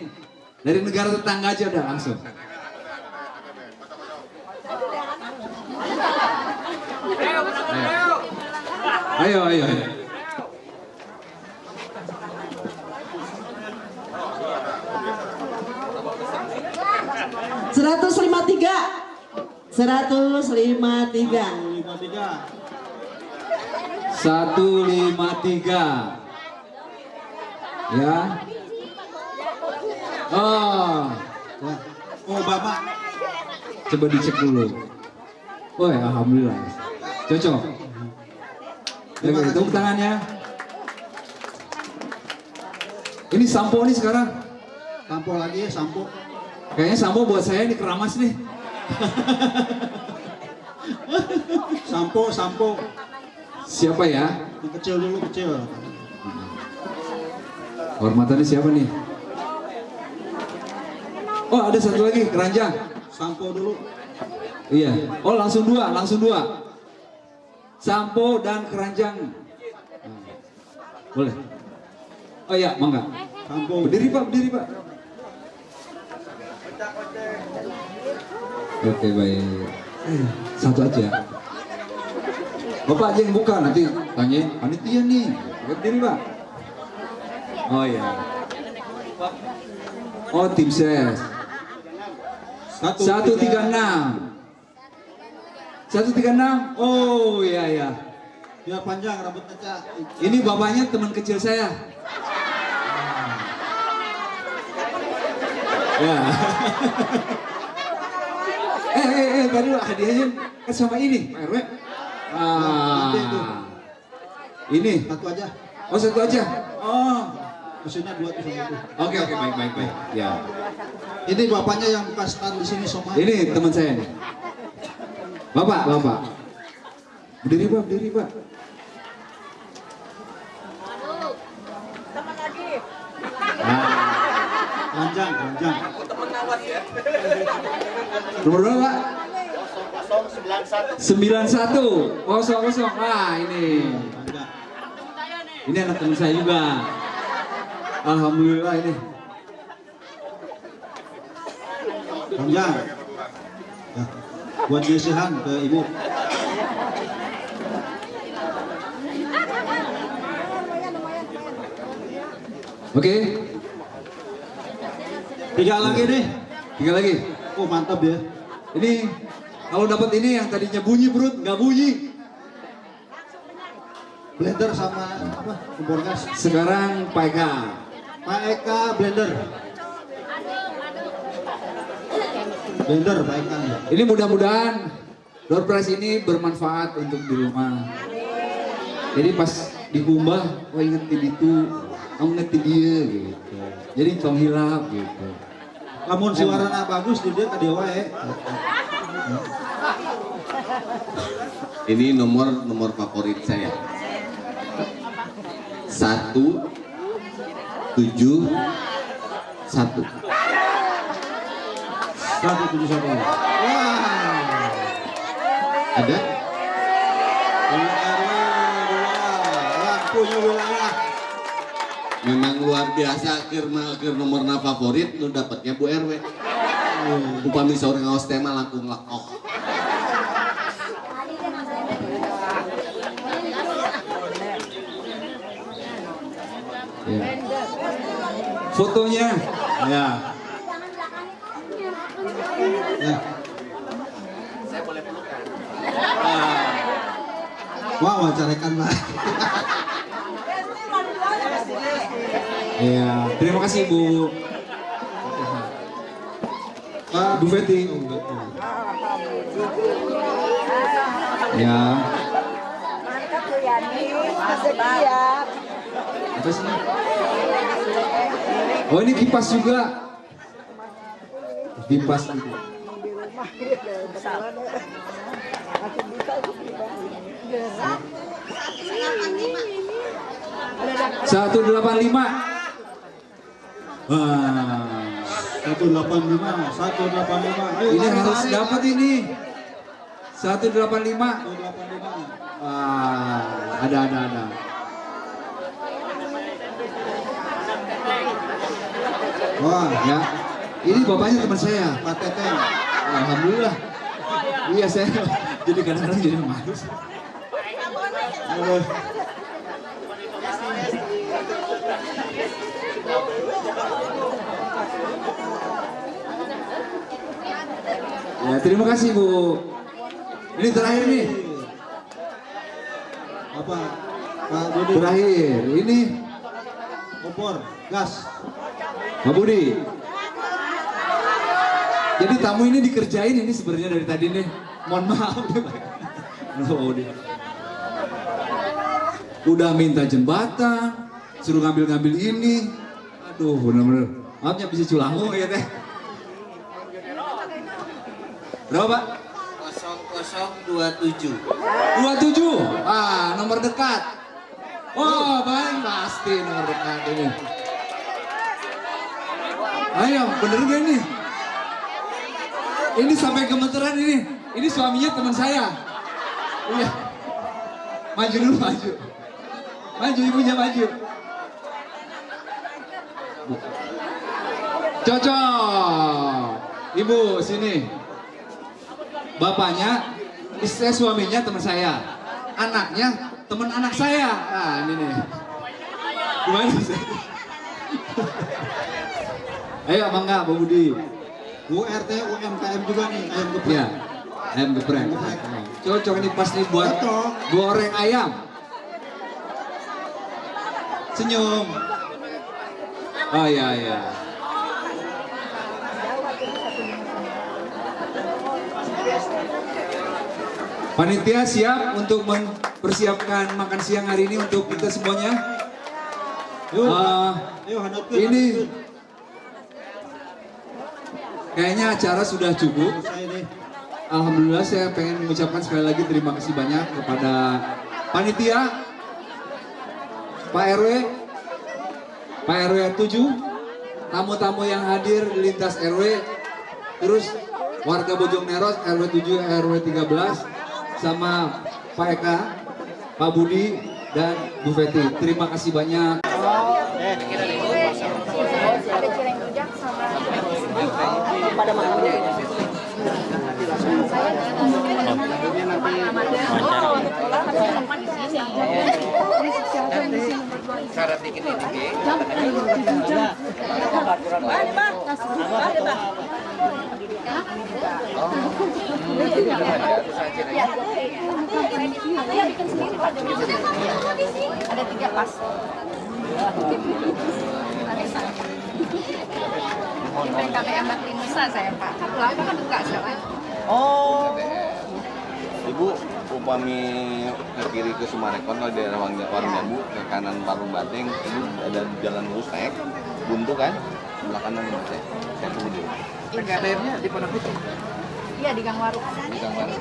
Dari negara tetangga aja udah langsung. Ayo, ayo, ayo. Seratus lima tiga. 153. Ya. Oh. Oh, Bapak. Coba dicek dulu. Oh ya, alhamdulillah. Cocok. Oke, tepuk tangannya. Ini sampo nih sekarang. Sampo lagi ya, sampo. Kayaknya sampo buat saya ini keramas nih. Sampo. Siapa ya? Yang kecil dulu, kecil. Hormatannya siapa nih? Oh, ada satu lagi, keranjang. Sampo dulu. Iya. Oh, langsung dua. Sampo dan keranjang. Boleh. Oh iya, mangga. Sampo. Berdiri Pak. Oke, baik. Satu aja. Bapak aja yang buka, nanti tanyain panitia nih. Berdiri Pak. Oh iya. Oh, tim ses. 136. Oh iya. Biar panjang rambutnya, Cak. Ini bapaknya teman kecil saya. Ya. Tadi hadiahnya kan sama ini, Pak RW. Ini. Satu aja. Oh, satu aja. Oh. Mesinnya 2 tuh sama itu. Oke, baik. Ya. Ini bapaknya yang buka stand di sini semua. Ini teman saya nih. Bapak. Berdiri Pak. Keranjang. Nomor berapa Pak? 011. 91 kosong. Ah ini anak teman saya juga. Alhamdulillah ini. Panjang. Ya, buat jesihan ke ibu. Oke. 3 lagi nih. 3 lagi. Oh mantap ya. Ini kalau dapat ini yang tadinya bunyi perut nggak bunyi. Blender sama apa? Kompor gas. Sekarang Pak Eka. Pak Eka blender. Blender Pak Eka. Ini mudah-mudahan door prize ini bermanfaat untuk di rumah. Jadi pas dikumbah, oh ingetin itu, oh ingetin dia gitu. Jadi tong hilap gitu. Lamun suaranya bagus dia ke dewa ya. Ini nomor favorit saya. 1 7 1. 171. Wah. Ada? Lampunya wilayah. Memang luar biasa keur nomor favorit nu dapatnya Bu RW. Upami seorang ngaos tema langkung lekok. Ya. Fotonya, ya. Wah, wacarekan lah. Iya, terima kasih Bu. Bu Feti. Ya. Apa sih? Oh ini kipas juga. Kipas itu. 185. Wah. 185. Ayo, Ini lari, harus lari, dapat lari. ini. 185. 185. Wah, ada. Wah, Ya. Ini bapaknya teman saya. Pak Teteng. Alhamdulillah. Iya saya jadi kadang-kadang jadi malu. Ya terima kasih Bu. Ini terakhir nih. Apa? Pak Budi. Terakhir ini Kompor gas. Pak Budi. Jadi tamu ini dikerjain ini sebenarnya dari tadi nih. Mohon maaf nih Pak. Pak Budi. Udah minta jembatan, suruh ngambil-ngambil ini. Aduh bener-bener. Maafnya bisa culangu ya teh. Berapa Pak? 0027. 27. Ah, nomor dekat. Oh, baik pasti nomor dekat ini. Ayo, bener gak nih? Ini sampai gemeteran ini. Ini suaminya teman saya. Iya. Maju dulu, maju. Maju, ibunya maju. Cocok. Ibu, sini. Bapaknya, istri suaminya teman saya. Anaknya, teman anak saya. Nah, ini nih. Gimana sih? Ayo, mangga, Pak Budi. URT UMKM juga nih, ayam geprek. Iya, ayam geprek. Cocok ini pas nih buat goreng ayam. Senyum. Oh iya, iya. Panitia siap untuk mempersiapkan makan siang hari ini untuk kita semuanya. Yuk, ayo handapkeun. Ini kayaknya acara sudah cukup. Alhamdulillah saya pengen mengucapkan sekali lagi terima kasih banyak kepada panitia, Pak RW, Pak RW 7, tamu-tamu yang hadir di lintas RW, terus warga Bojongneros RW 7 RW 13 sama Pak Eka, Pak Budi dan Bu Feti. Terima kasih banyak. Ada cireng rujak sama pada Syarat dikit ini. Ada 3 pas. Kami amat Nusa saya Pak. Lama kan buka sekarang. Oh. Ibu upami ke kiri ke Sumarekon kalau daerah Warung Jambu, ke kanan Warung Banteng, itu ada jalan lurus naik, buntu kan? Sebelah kanan saya tunggu dulu. PKPM-nya di Pondok Gede. Iya di Gang Warung. Di Gang Warung.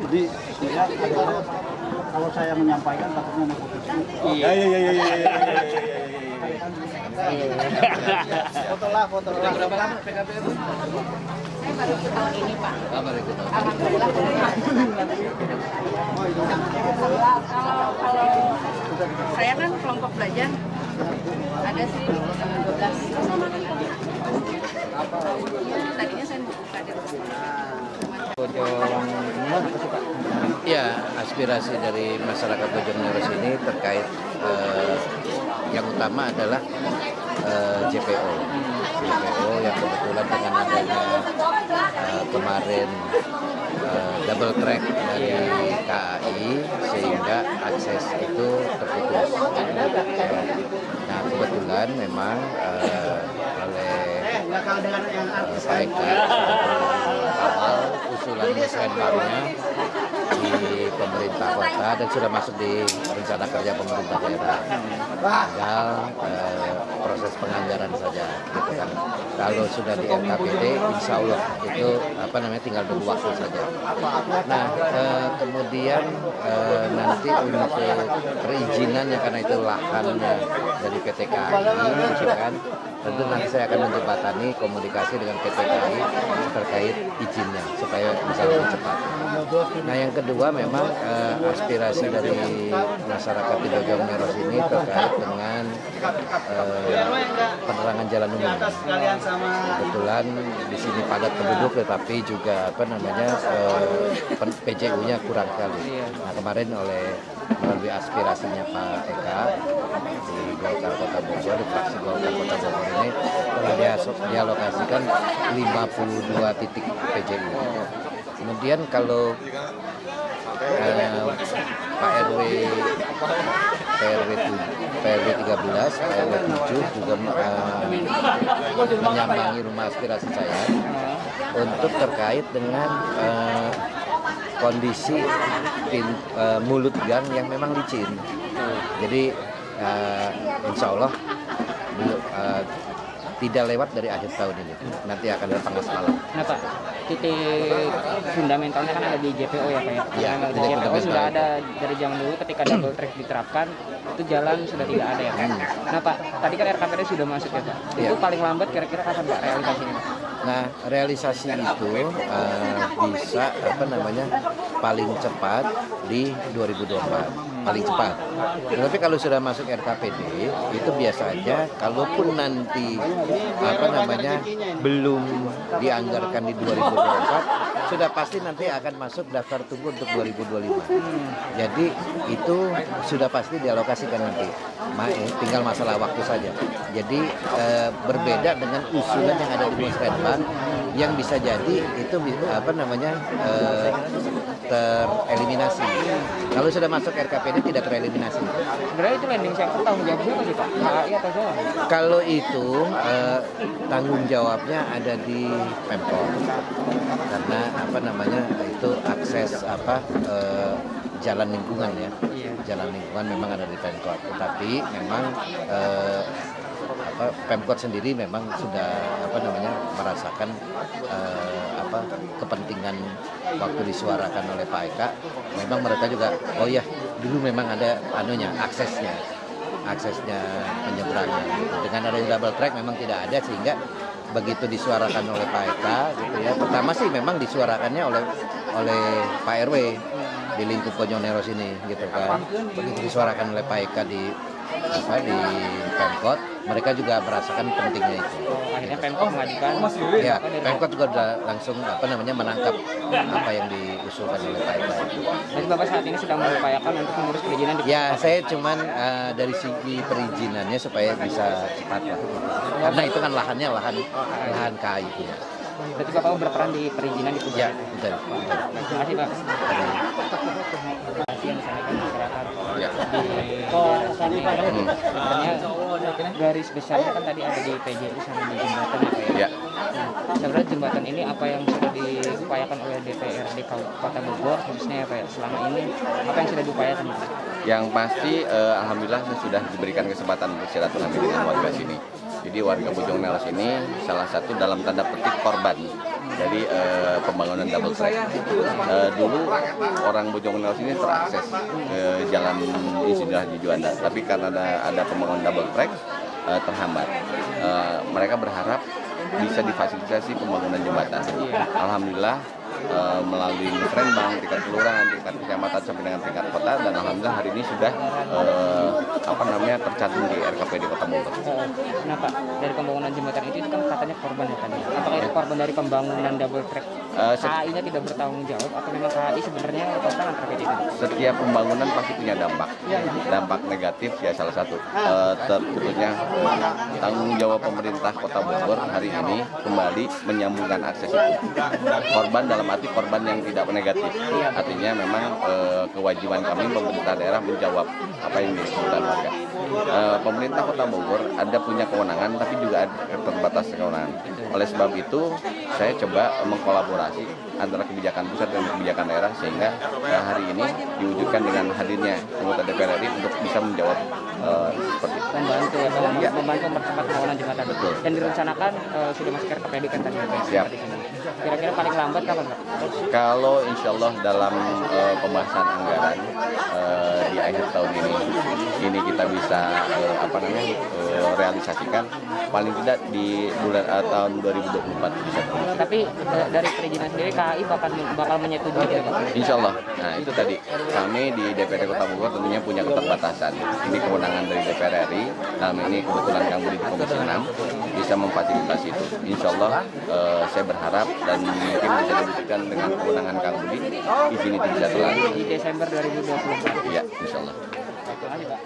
Jadi saya ada kalau saya menyampaikan takutnya nepotisme. Iya. Foto lah. Berapa lama PKPM? Saya baru ikut tahun ini Pak. Baru ikut tahun. Alhamdulillah. Kalau saya kan kelompok belajar ada sih 12. Tadinya saya buka di Ya, aspirasi dari masyarakat Bojongneros ini terkait yang utama adalah JPO yang kebetulan dengan adanya kemarin double track dari KAI sehingga akses itu terputus. Nah kebetulan memang oleh Pak Eka awal usulan musrenbangnya di pemerintah kota dan sudah masuk di rencana kerja pemerintah daerah. Tinggal proses penganggaran saja, gitu kan. Kalau sudah di LKPD, insya Allah itu tinggal tunggu waktu saja. Nah, kemudian nanti untuk perizinan ya karena itu lahannya dari PT KAI, gitu kan. Tentu nanti saya akan menjembatani komunikasi dengan PT KAI terkait izinnya supaya bisa lebih cepat. Nah yang kedua memang aspirasi dari masyarakat di Bojongneros ini terkait dengan penerangan jalan umum. Kebetulan di sini padat penduduk tetapi juga PJU-nya kurang sekali. Nah kemarin melalui aspirasinya Pak Eka di Golkar Kota Bogor, di fraksi Golkar Kota Bogor ini telah dialokasikan 52 titik PJU. Kemudian kalau Pak RW 13, Pak RW 7 juga menyambangi rumah aspirasi saya untuk terkait dengan kondisi mulut gang yang memang licin. Jadi insya Allah tidak lewat dari akhir tahun ini, nanti akan ada tanggal malam. Nah Pak, titik fundamentalnya kan ada di JPO ya Pak ya? Ya, di JPO sudah ada dari zaman dulu ketika double track diterapkan, itu jalan sudah tidak ada ya Pak? Nah Pak, tadi kan RKPD sudah masuk ya Pak? Itu paling lambat kira-kira kapan Pak realisasinya Pak? Nah, realisasi itu bisa paling cepat di 2024. Paling cepat. Tetapi kalau sudah masuk RKPD itu biasanya kalaupun nanti belum dianggarkan di 2024 sudah pasti nanti akan masuk daftar tunggu untuk 2025. Jadi itu sudah pasti dialokasikan nanti. Tinggal masalah waktu saja. Jadi berbeda dengan usulan yang ada di Musrenbang yang bisa jadi itu tereliminasi. Kalau sudah masuk RKPD tidak tereliminasi. Sebenarnya itu landing center tanggung jawab siapa sih Pak? KAI atau siapa? Kalau itu tanggung jawabnya ada di Pemkot. Karena itu akses jalan lingkungan ya. Jalan lingkungan memang ada di Pemkot. Tetapi memang Pemkot sendiri memang sudah merasakan kepentingan waktu disuarakan oleh Pak Eka. Memang mereka juga dulu memang ada aksesnya penyeberangan. Dengan adanya double track memang tidak ada sehingga begitu disuarakan oleh Pak Eka gitu ya. Pertama sih memang disuarakannya oleh Pak RW di lingkup Bojong sini gitu kan. Begitu disuarakan oleh Pak Eka di Pemkot, mereka juga merasakan pentingnya itu. Akhirnya Pemkot mengajukan. Ya, Pemkot juga udah langsung menangkap apa yang diusulkan oleh Pak Eka. Jadi Bapak saat ini sedang mengupayakan untuk mengurus perizinan di Ya, saya cuman dari segi perizinannya supaya bisa cepat lah. Karena itu kan lahan KAI punya. Berarti Bapak berperan di perizinan di Ya, betul. Terima kasih Pak. Yang disampaikan masyarakat Ya. sebenarnya garis besarnya kan tadi ada di PJU sama di jembatan ya Pak ya. Nah, sebenarnya jembatan ini apa yang sudah diupayakan oleh DPRD Kota Bogor khususnya ya Pak ya, selama ini apa yang sudah diupayakan Pak? Yang pasti alhamdulillah saya sudah diberikan kesempatan untuk silaturahmi dengan warga sini. Jadi warga Bojong Nelos ini salah satu dalam tanda petik korban dari pembangunan double track. Dulu orang Bojong Nelos ini terakses jalan Insinyur Juanda, tapi karena ada pembangunan double track terhambat. Mereka berharap bisa difasilitasi pembangunan jembatan. Alhamdulillah melalui musrenbang, tingkat kelurahan, tingkat kecamatan sampai dengan tingkat kota, dan alhamdulillah hari ini sudah tercantum di RKPD Kota Bogor. Nah Pak, dari pembangunan jembatan itu kan katanya korban ya tadi. Apakah itu korban dari pembangunan double track? KAI-nya tidak bertanggung jawab atau memang KAI sebenarnya lepas tangan terkait itu? Setiap pembangunan pasti punya dampak negatif ya, salah satu terputusnya tanggung jawab pemerintah Kota Bogor hari ini kembali menyambungkan akses itu. Korban dalam arti korban yang tidak negatif, artinya memang kewajiban kami pemerintah daerah menjawab apa yang dibutuhkan warga. Pemerintah Kota Bogor ada punya kewenangan tapi juga ada terbatas kewenangan. Oleh sebab itu saya coba mengkolaborasi antara kebijakan pusat dan kebijakan daerah sehingga hari ini diwujudkan dengan hadirnya anggota DPR RI untuk bisa menjawab seperti itu. Membantu ya Pak, membantu mempercepat pembangunan jembatan. Betul. Dan direncanakan sudah masuk ke RKPD kan tadi Pak. Siap. Kira-kira paling lambat kapan Pak? Kalau insya Allah dalam pembahasan anggaran di akhir tahun ini kita bisa realisasikan paling tidak di bulan tahun 2024 bisa. Tapi dari perizinan sendiri KAI bakal menyetujui ya Pak? Insya Allah. Nah itu tadi kami di DPRD Kota Bogor tentunya punya keterbatasan. Ini kewenangan dari DPR RI. Dalam ini kebetulan Kang Budi di Komisi 6 bisa memfasilitasi itu. Insya Allah saya berharap dan mungkin bisa dibuktikan dengan kewenangan Kang Budi izin itu bisa terlalu. Di Desember 2024. Ya, insya Allah. Terima kasih Pak.